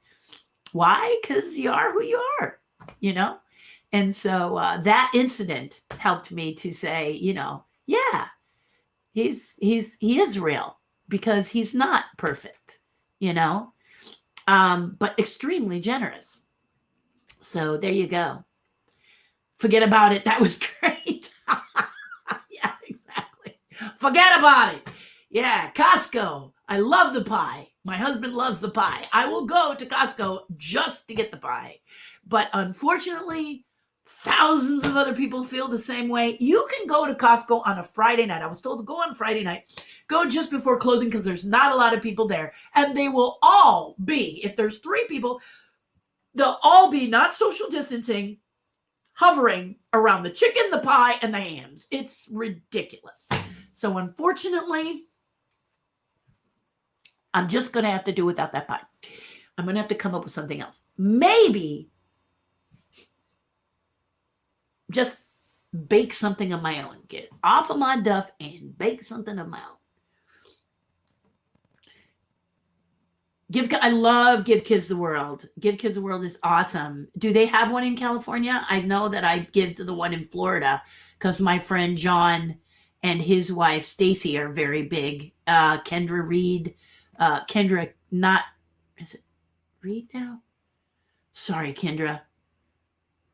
Why? Because you are who you are, And so that incident helped me to say, yeah, he is real because he's not perfect, but extremely generous. So there you go. Forget about it. That was great. Yeah, exactly. Forget about it. Yeah, Costco. I love the pie. My husband loves the pie. I will go to Costco just to get the pie. But unfortunately, thousands of other people feel the same way. You can go to Costco on a Friday night. I was told to go on Friday night. Go just before closing because there's not a lot of people there. And they will all be, if there's 3 people, they'll all be not social distancing, hovering around the chicken, the pie, and the hams. It's ridiculous. So unfortunately, I'm just going to have to do without that pie. I'm going to have to come up with something else. Maybe just bake something of my own. Get off of my duff and bake something of my own. I love Give Kids the World. Give Kids the World is awesome. Do they have one in California? I know that I give to the one in Florida because my friend John and his wife Stacy are very big. Kendra Reed. Kendra, is it Reed now? Sorry, Kendra.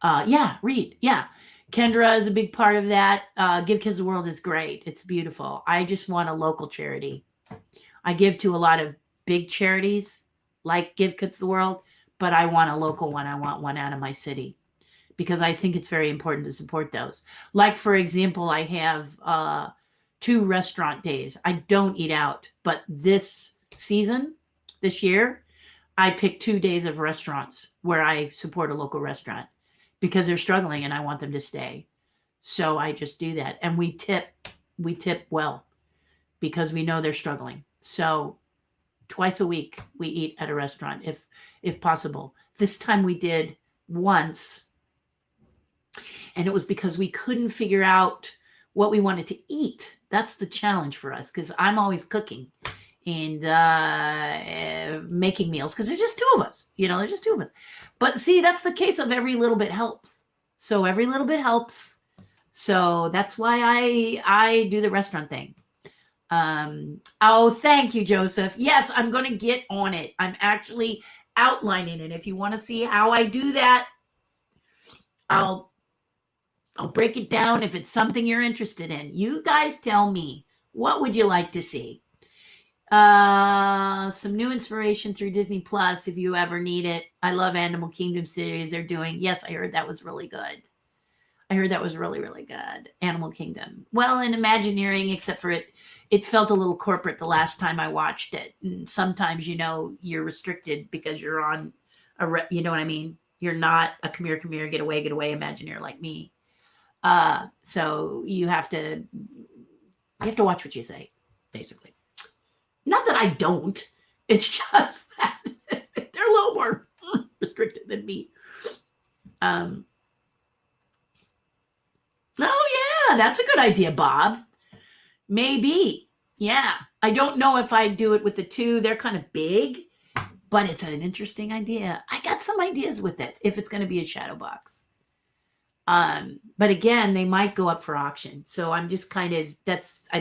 Yeah, Reed. Yeah. Kendra is a big part of that. Give Kids the World is great. It's beautiful. I just want a local charity. I give to a lot of big charities like Give Kids the World, but I want a local one. I want one out of my city because I think it's very important to support those. Like, for example, I have 2 restaurant days. I don't eat out, but this year, I picked 2 days of restaurants where I support a local restaurant because they're struggling and I want them to stay. So I just do that. And we tip well because we know they're struggling. So twice a week we eat at a restaurant if possible. This time we did once, and it was because we couldn't figure out what we wanted to eat. That's the challenge for us because I'm always cooking and making meals because there's just 2 of us. There's just 2 of us. But see, that's the case of every little bit helps. So every little bit helps. So that's why I do the restaurant thing. Oh, thank you, Joseph. Yes, I'm going to get on it. I'm actually outlining it. If you want to see how I do that, I'll break it down if it's something you're interested in. You guys tell me, what would you like to see? Some new inspiration through Disney Plus if you ever need it. I love Animal Kingdom series they're doing. Yes, I heard that was really good. I heard that was really, really good. Animal Kingdom. Well, in Imagineering, except for it felt a little corporate the last time I watched it. And sometimes, you're restricted because you're on you know what I mean? You're not a come here, get away, Imagineer like me. So you have to watch what you say, basically. Not that I don't. It's just that they're a little more restricted than me. Oh, yeah, that's a good idea, Bob. Maybe. Yeah. I don't know if I'd do it with the 2. They're kind of big, but it's an interesting idea. I got some ideas with it if it's going to be a shadow box. But again, they might go up for auction. So I'm just I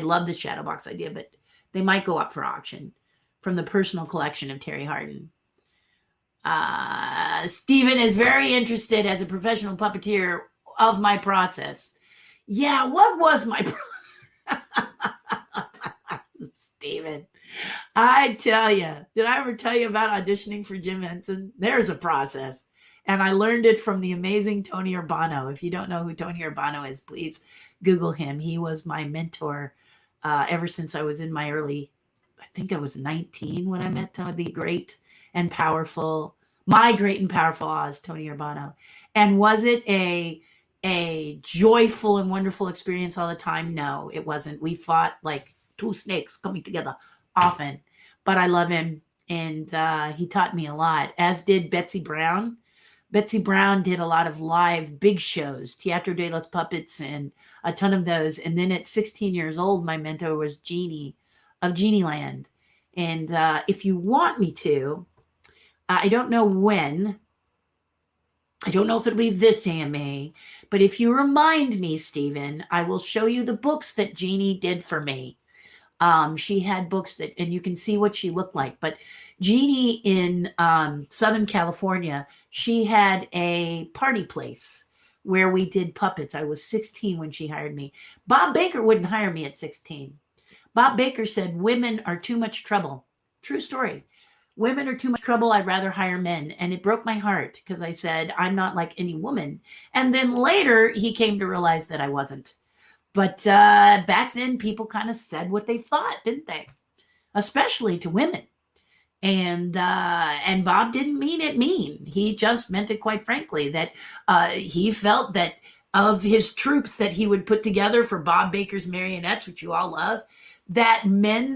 love the shadow box idea, but they might go up for auction from the personal collection of Terri Hardin. Stephen is very interested as a professional puppeteer of my process. Yeah, what was my Stephen? I tell you, did I ever tell you about auditioning for Jim Henson? There's a process. And I learned it from the amazing Tony Urbano. If you don't know who Tony Urbano is, please Google him. He was my mentor ever since I was in my I think I was 19 when I met the great and powerful Oz, Tony Urbano. And was it a joyful and wonderful experience all the time? No, it wasn't. We fought like 2 snakes coming together often, but I love him. And he taught me a lot, as did Betsy Brown. Betsy Brown did a lot of live big shows, Teatro de los Puppets, and a ton of those. And then at 16 years old, my mentor was Jeannie of Genieland. And if you want me to, I don't know when, I don't know if it'll be this AMA, but if you remind me, Stephen, I will show you the books that Jeannie did for me. She had books that, and you can see what she looked like. But Jeannie in Southern California, she had a party place where we did puppets. I was 16 when she hired me. Bob Baker wouldn't hire me at 16. Bob Baker said, women are too much trouble. True story. Women are too much trouble. I'd rather hire men. And it broke my heart because I said, I'm not like any woman. And then later he came to realize that I wasn't. But back then, people kind of said what they thought, didn't they? Especially to women. And Bob didn't mean it mean. He just meant it, quite frankly, that he felt that of his troops that he would put together for Bob Baker's marionettes, which you all love, that men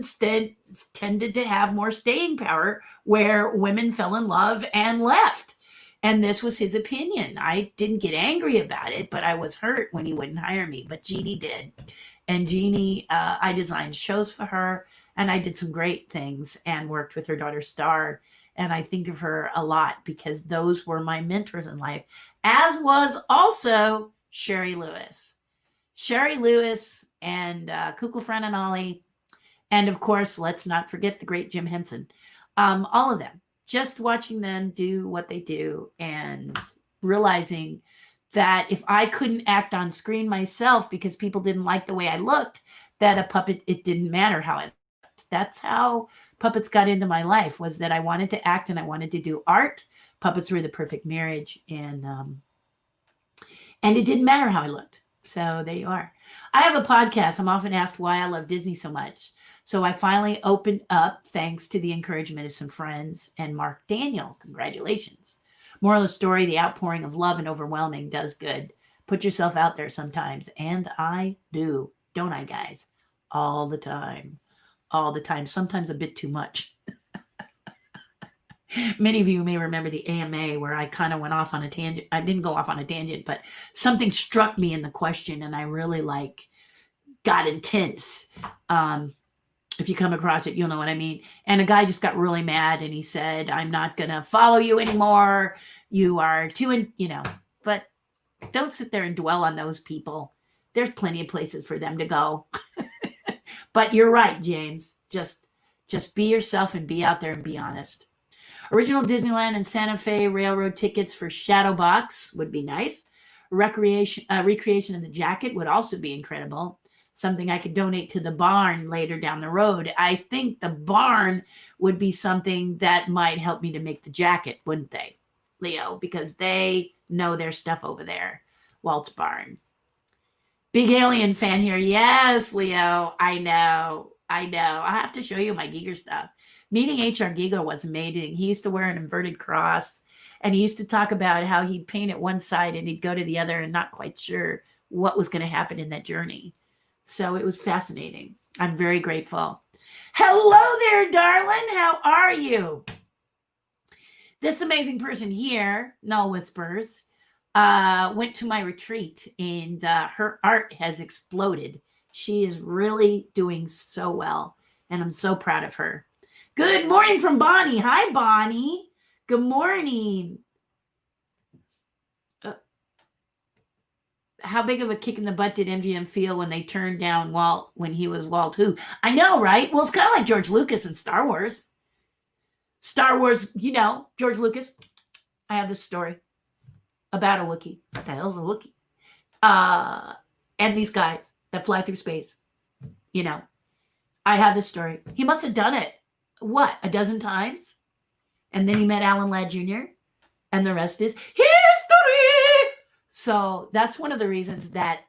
tended to have more staying power, where women fell in love and left. And this was his opinion. I didn't get angry about it, but I was hurt when he wouldn't hire me. But Jeannie did. And Jeannie, I designed shows for her, and I did some great things and worked with her daughter, Star. And I think of her a lot because those were my mentors in life, as was also Sherry Lewis. Sherry Lewis and Kukla Fran and Ollie. And of course, let's not forget the great Jim Henson. All of them. Just watching them do what they do and realizing that if I couldn't act on screen myself because people didn't like the way I looked, that a puppet, it didn't matter how I looked. That's how puppets got into my life, was that I wanted to act and I wanted to do art. Puppets were the perfect marriage. And it didn't matter how I looked. So there you are. I have a podcast. I'm often asked why I love Disney so much. So I finally opened up thanks to the encouragement of some friends and Mark Daniel. Congratulations. Moral of the story, the outpouring of love and overwhelming does good. Put yourself out there sometimes. And I do, don't I, guys? All the time. All the time. Sometimes a bit too much. Many of you may remember the AMA where I kind of went off on a tangent. I didn't go off on a tangent, but something struck me in the question and I really got intense. If you come across it, you'll know what I mean. And a guy just got really mad and he said, I'm not going to follow you anymore. You are too, but don't sit there and dwell on those people. There's plenty of places for them to go. But you're right, James. Just be yourself and be out there and be honest. Original Disneyland and Santa Fe Railroad tickets for Shadowbox would be nice. Recreation of the jacket would also be incredible. Something I could donate to the barn later down the road. I think the barn would be something that might help me to make the jacket, wouldn't they, Leo? Because they know their stuff over there. Walt's Barn. Big alien fan here. Yes, Leo. I know. I have to show you my Giger stuff. Meeting H.R. Giger was amazing. He used to wear an inverted cross, and he used to talk about how he'd paint at one side and he'd go to the other and not quite sure what was going to happen in that journey. So it was fascinating. I'm very grateful. Hello there, darling. How are you? This amazing person here, Null Whispers, went to my retreat, and her art has exploded. She is really doing so well, and I'm so proud of her. Good morning from Bonnie. Hi, Bonnie. Good morning. How big of a kick in the butt did MGM feel when they turned down Walt when he was Walt who? I know, right? Well, it's kind of like George Lucas and Star Wars. Star Wars, George Lucas. I have this story about a Wookiee. What the hell's a Wookiee? And these guys that fly through space. I have this story. He must have done it, a dozen times? And then he met Alan Ladd Jr., and the rest is history. So that's one of the reasons that,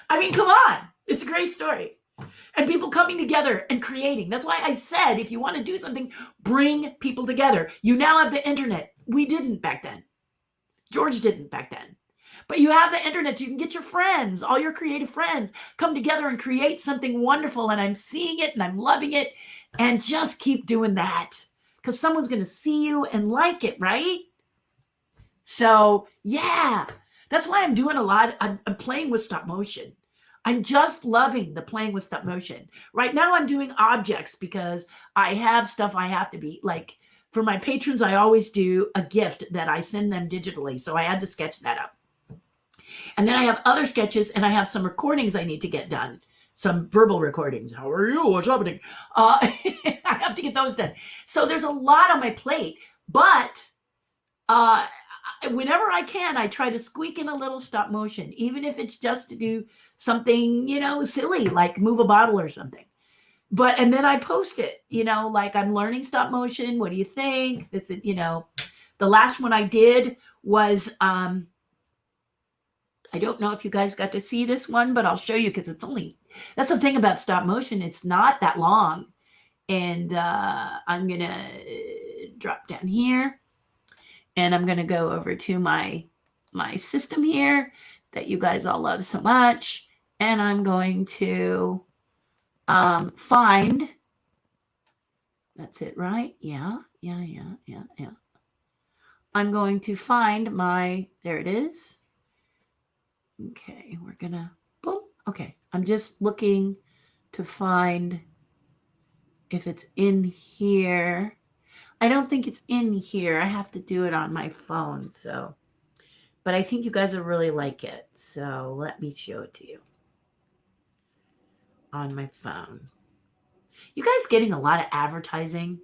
I mean, come on. It's a great story. And people coming together and creating. That's why I said, if you want to do something, bring people together. You now have the internet. We didn't back then. George didn't back then. But you have the internet. So you can get your friends, all your creative friends, come together and create something wonderful. And I'm seeing it and I'm loving it. And just keep doing that. Because someone's going to see you and like it, right? So, yeah, that's why I'm doing a lot. I'm playing with stop motion. I'm just loving the playing with stop motion. Right now I'm doing objects because I have stuff I have to be, like for my patrons, I always do a gift that I send them digitally. So I had to sketch that up. And then I have other sketches, and I have some recordings I need to get done. Some verbal recordings. How are you? What's happening? I have to get those done. So there's a lot on my plate, but whenever I can, I try to squeak in a little stop motion, even if it's just to do something, silly, like move a bottle or something. And then I post it, like I'm learning stop motion. What do you think? This is, the last one I did was, I don't know if you guys got to see this one, but I'll show you because that's the thing about stop motion. It's not that long. And I'm going to drop down here, and I'm going to go over to my system here that you guys all love so much. And I'm going to find, that's it, right? Yeah. I'm going to find there it is. Okay, we're gonna, boom. Okay, I'm just looking to find if it's in here. I don't think it's in here. I have to do it on my phone, but I think you guys will really like it. So let me show it to you on my phone. You guys getting a lot of advertising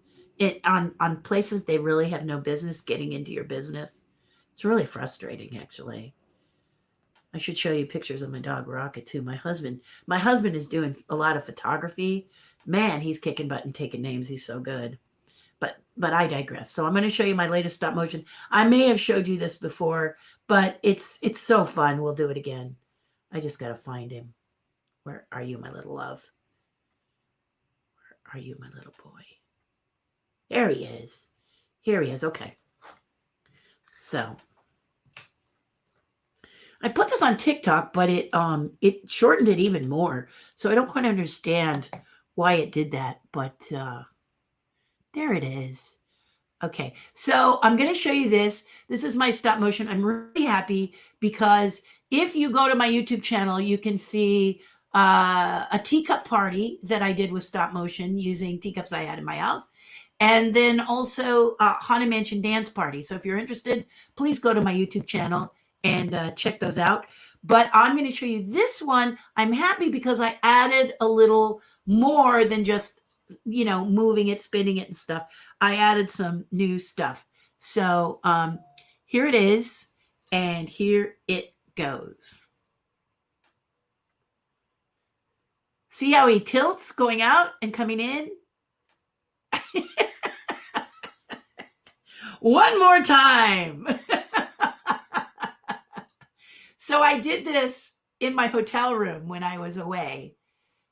on places they really have no business getting into your business. It's really frustrating, actually. I should show you pictures of my dog Rocket too. My husband is doing a lot of photography. Man, he's kicking butt and taking names. He's so good. But I digress. So I'm going to show you my latest stop motion. I may have showed you this before, but it's so fun. We'll do it again. I just got to find him. Where are you, my little love? Where are you, my little boy? There he is. Here he is. Okay. So I put this on TikTok, but it shortened it even more. So I don't quite understand why it did that, but there it is. Okay, so I'm going to show you this. This is my stop motion. I'm really happy because if you go to my YouTube channel, you can see a teacup party that I did with stop motion using teacups I had in my house. And then also Haunted Mansion dance party. So if you're interested, please go to my YouTube channel and check those out. But I'm going to show you this one. I'm happy because I added a little more than just, moving it, spinning it and stuff. I added some new stuff. So here it is. And here it goes. See how he tilts going out and coming in? One more time. So I did this in my hotel room when I was away.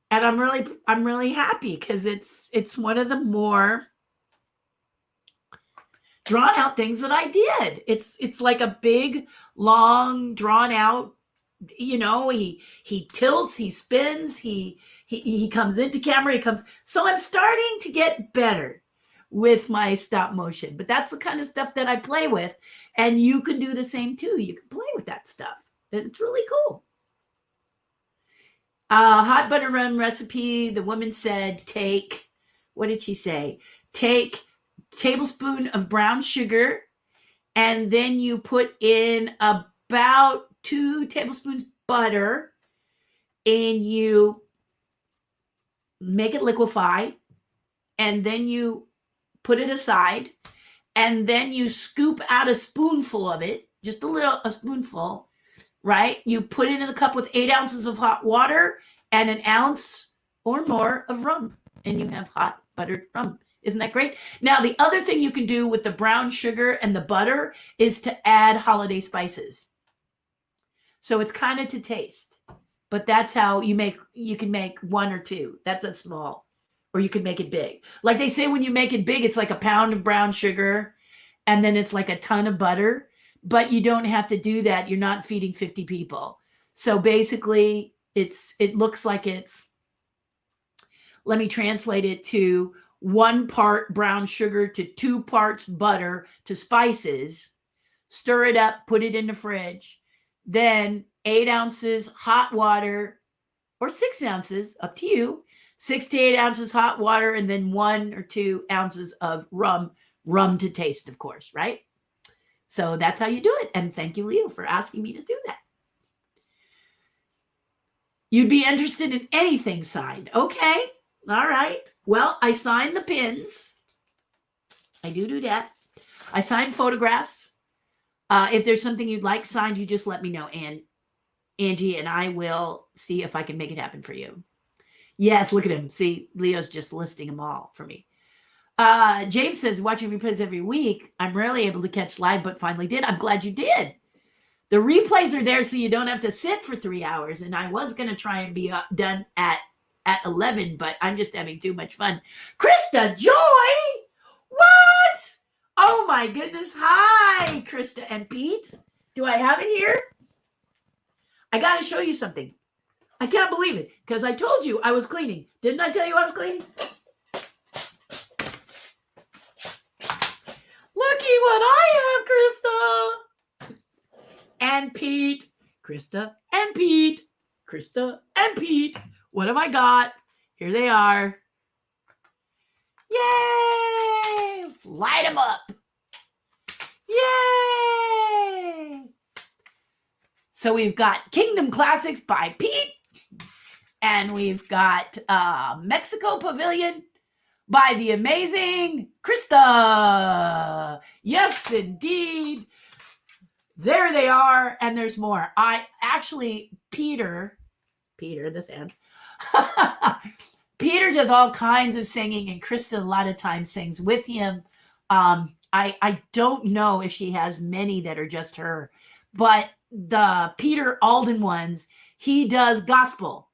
And I'm really happy because it's one of the more drawn out things that I did. It's like a big, long, drawn out, he tilts, he spins, he comes into camera, so I'm starting to get better with my stop motion. But that's the kind of stuff that I play with, and you can do the same too. You can play with that stuff. It's really cool. Hot butter rum recipe. The woman said, what did she say? Take tablespoon of brown sugar, and then you put in about 2 tablespoons butter, and you make it liquefy, and then you put it aside, and then you scoop out a spoonful of it, just a spoonful, right? You put it in the cup with 8 ounces of hot water and 1 ounce or more of rum, and you have hot buttered rum. Isn't that great? Now, the other thing you can do with the brown sugar and the butter is to add holiday spices. So it's kind of to taste, but that's how you can make 1 or 2. That's a small, or you can make it big. Like they say, when you make it big, it's like a pound of brown sugar, and then it's like a ton of butter. But you don't have to do that. You're not feeding 50 people. So basically, it looks like let me translate it to 1 part brown sugar to 2 parts butter to spices. Stir it up, put it in the fridge. Then 8 ounces hot water, or 6 ounces, up to you. 6 to 8 ounces hot water, and then 1 or 2 ounces of rum rum to taste, of course, right? So that's how you do it. And thank you, Leo, for asking me to do that. You'd be interested in anything signed. Okay. All right. Well, I sign the pins. I do that. I sign photographs. If there's something you'd like signed, you just let me know, Angie, and I will see if I can make it happen for you. Yes, look at him. See, Leo's just listing them all for me. James says, watching replays every week. I'm rarely able to catch live, but finally did. I'm glad you did. The replays are there so you don't have to sit for 3 hours. And I was going to try and be done at 11, but I'm just having too much fun. Krista Joy! What? Oh my goodness. Hi, Krista and Pete. Do I have it here? I got to show you something. I can't believe it because I told you I was cleaning. Didn't I tell you I was cleaning? Looky what I have, Krista. And Pete. Krista and Pete. Krista and Pete. What have I got? Here they are. Yay! Let's light them up. Yay! So we've got Kingdom Classics by Pete. And we've got Mexico Pavilion by the amazing Krista. Yes, indeed. There they are. And there's more. Peter, this end. Peter does all kinds of singing, and Krista a lot of times sings with him. I don't know if she has many that are just her, but the Peter Alden ones, he does gospel.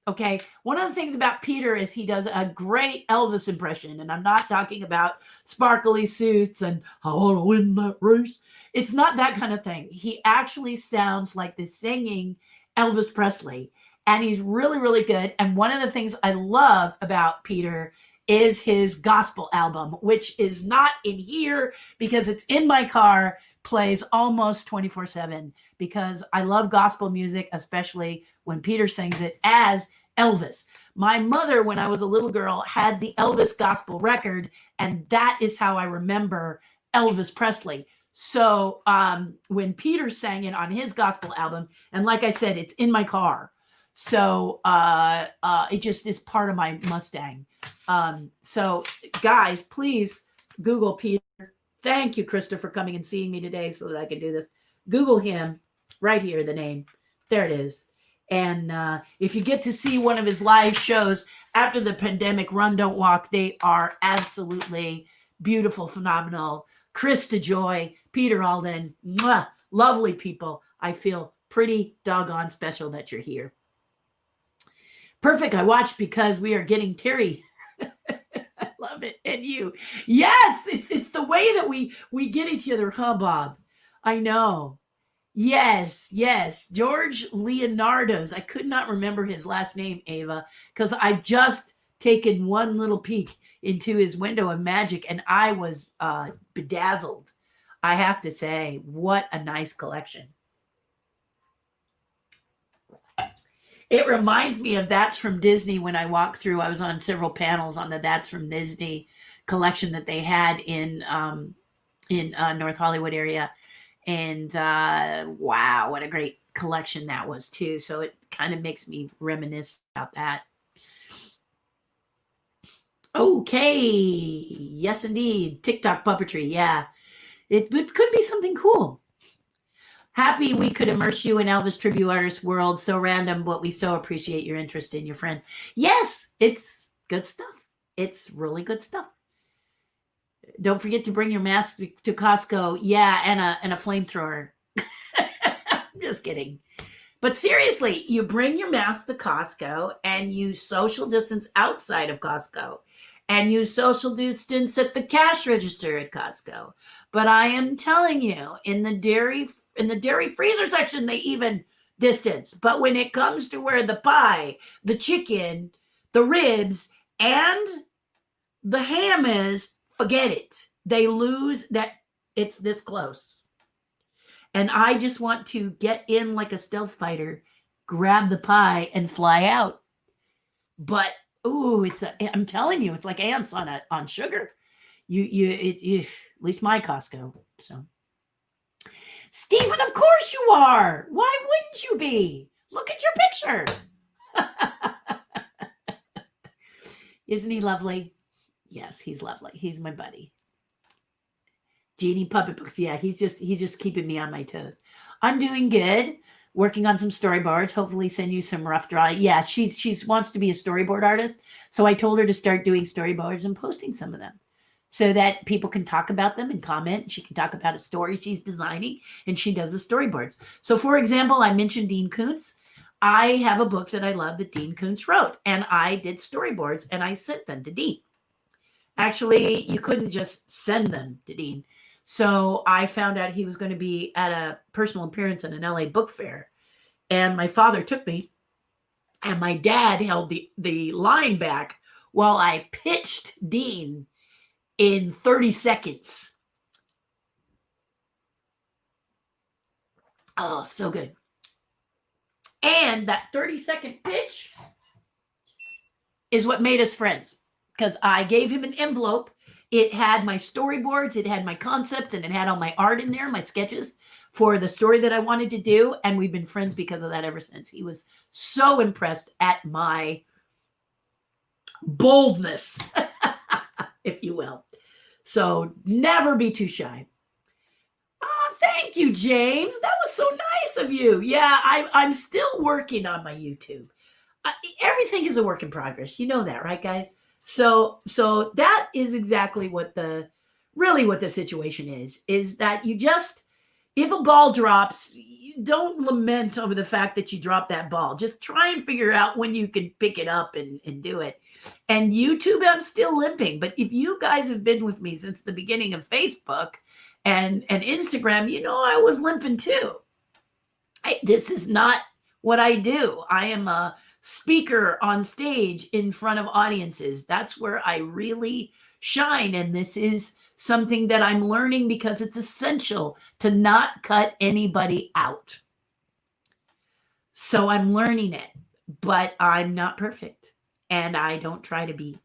Okay. One of the things about Peter is he does a great Elvis impression. And I'm not talking about sparkly suits and I want to win that race. It's not that kind of thing. He actually sounds like the singing Elvis Presley. And he's really, really good. And one of the things I love about Peter is his gospel album, which is not in here because it's in my car, plays almost 24/7 because I love gospel music, especially when Peter sings it as Elvis. My mother, when I was a little girl, had the Elvis gospel record, and that is how I remember Elvis Presley. So when Peter sang it on his gospel album, and like I said, it's in my car. So it just is part of my Mustang. So guys, please Google Peter. Thank you, Krista, for coming and seeing me today so that I can do this. Google him right here, the name. There it is. And if you get to see one of his live shows after the pandemic, Run, Don't Walk, they are absolutely beautiful, phenomenal. Krista Joy, Peter Alden, mwah, lovely people. I feel pretty doggone special that you're here. Perfect. I watched because we are getting Terri. I love it. And you. Yes, it's the way that we get each other, huh, Bob? I know. Yes. George Leonardo's. I could not remember his last name, Ava, because I've just taken one little peek into his window of magic and I was bedazzled. I have to say, what a nice collection. It reminds me of That's from Disney when I walked through. I was on several panels on the That's from Disney collection that they had in North Hollywood area. And wow, what a great collection that was too. So it kind of makes me reminisce about that. Okay. Yes, indeed. TikTok puppetry. Yeah. It could be something cool. Happy we could immerse you in Elvis tribute artist world. So random, but we so appreciate your interest in your friends. Yes, it's good stuff. It's really good stuff. Don't forget to bring your mask to Costco. Yeah, and a flamethrower. I'm just kidding. But seriously, you bring your mask to Costco and you social distance outside of Costco. And you social distance at the cash register at Costco. But I am telling you, in the dairy freezer section, they even distance. But when it comes to where the pie, the chicken, the ribs, and the ham is, forget it. They lose that it's this close. And I just want to get in like a stealth fighter, grab the pie, and fly out. But, ooh, I'm telling you, it's like ants on sugar. At least my Costco. So, Stephen, of course you are. Why wouldn't you be? Look at your picture. Isn't he lovely? Yes, he's lovely. He's my buddy. Genie puppet books. Yeah, he's just keeping me on my toes. I'm doing good. Working on some storyboards. Hopefully, send you some rough draw. Yeah, she wants to be a storyboard artist. So I told her to start doing storyboards and posting some of them, so that people can talk about them and comment. She can talk about a story she's designing, and she does the storyboards. So, for example, I mentioned Dean Koontz. I have a book that I love that Dean Koontz wrote, and I did storyboards, and I sent them to Dean. Actually, you couldn't just send them to Dean. So I found out he was going to be at a personal appearance at an LA book fair. And my father took me, and my dad held the line back while I pitched Dean in 30 seconds. Oh, so good. And that 30-second pitch is what made us friends, because I gave him an envelope. It had my storyboards, it had my concepts, and it had all my art in there, my sketches for the story that I wanted to do. And we've been friends because of that ever since. He was so impressed at my boldness, if you will. So never be too shy. Oh, thank you, James. That was so nice of you. Yeah, I'm still working on my YouTube. Everything is a work in progress. You know that, right, guys? So that is exactly what the situation is that you just, if a ball drops, you don't lament over the fact that you dropped that ball. Just try and figure out when you can pick it up and do it. And YouTube, I'm still limping. But if you guys have been with me since the beginning of Facebook and Instagram, you know I was limping too. This is not what I do. I am a speaker on stage in front of audiences. That's where I really shine. And this is something that I'm learning because it's essential to not cut anybody out. So I'm learning it, but I'm not perfect, and I don't try to be.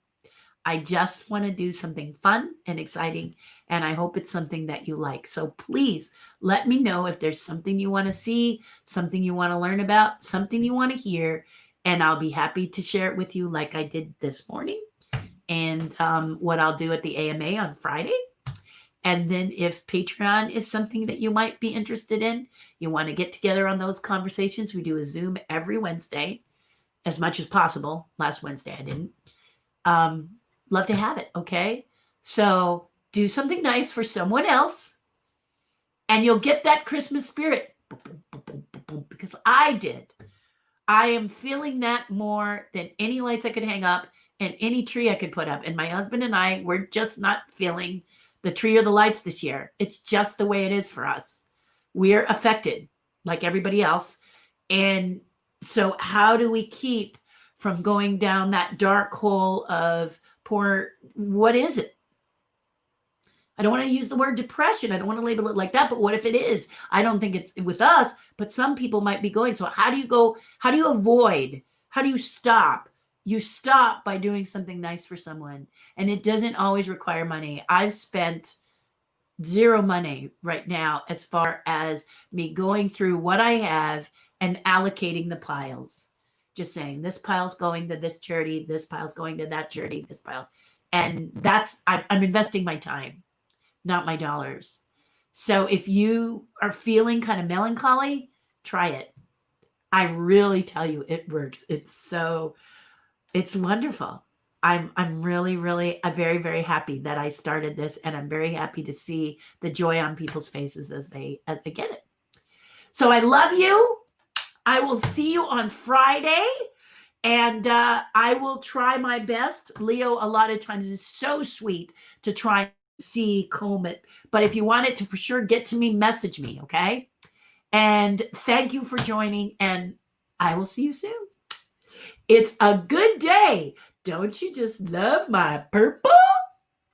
I just want to do something fun and exciting, and I hope it's something that you like. So please let me know if there's something you want to see, something you want to learn about, something you want to hear, and I'll be happy to share it with you like I did this morning, and what I'll do at the AMA on Friday. And then if Patreon is something that you might be interested in, you want to get together on those conversations, we do a Zoom every Wednesday, as much as possible. Last Wednesday I didn't. Love to have it, okay? So do something nice for someone else, and you'll get that Christmas spirit, because I did. I am feeling that more than any lights I could hang up and any tree I could put up. And my husband and I, we're just not feeling the tree or the lights this year. It's just the way it is for us. We're affected like everybody else. And so how do we keep from going down that dark hole of what is it? I don't want to use the word depression. I don't want to label it like that, but what if it is? I don't think it's with us, but some people might be going. So how do you avoid? How do you stop? You stop by doing something nice for someone. And it doesn't always require money. I've spent zero money right now as far as me going through what I have and allocating the piles. Just saying, this pile's going to this charity, this pile's going to that charity, this pile. And I'm investing my time, not my dollars. So if you are feeling kind of melancholy, try it. I really tell you, it works. It's wonderful. I'm really, really very, very happy that I started this, and I'm very happy to see the joy on people's faces as they get it. So I love you. I will see you on Friday, and I will try my best. Leo, a lot of times, is so sweet to try and see Comet. But if you want it to for sure get to me, message me, okay? And thank you for joining, and I will see you soon. It's a good day. Don't you just love my purple?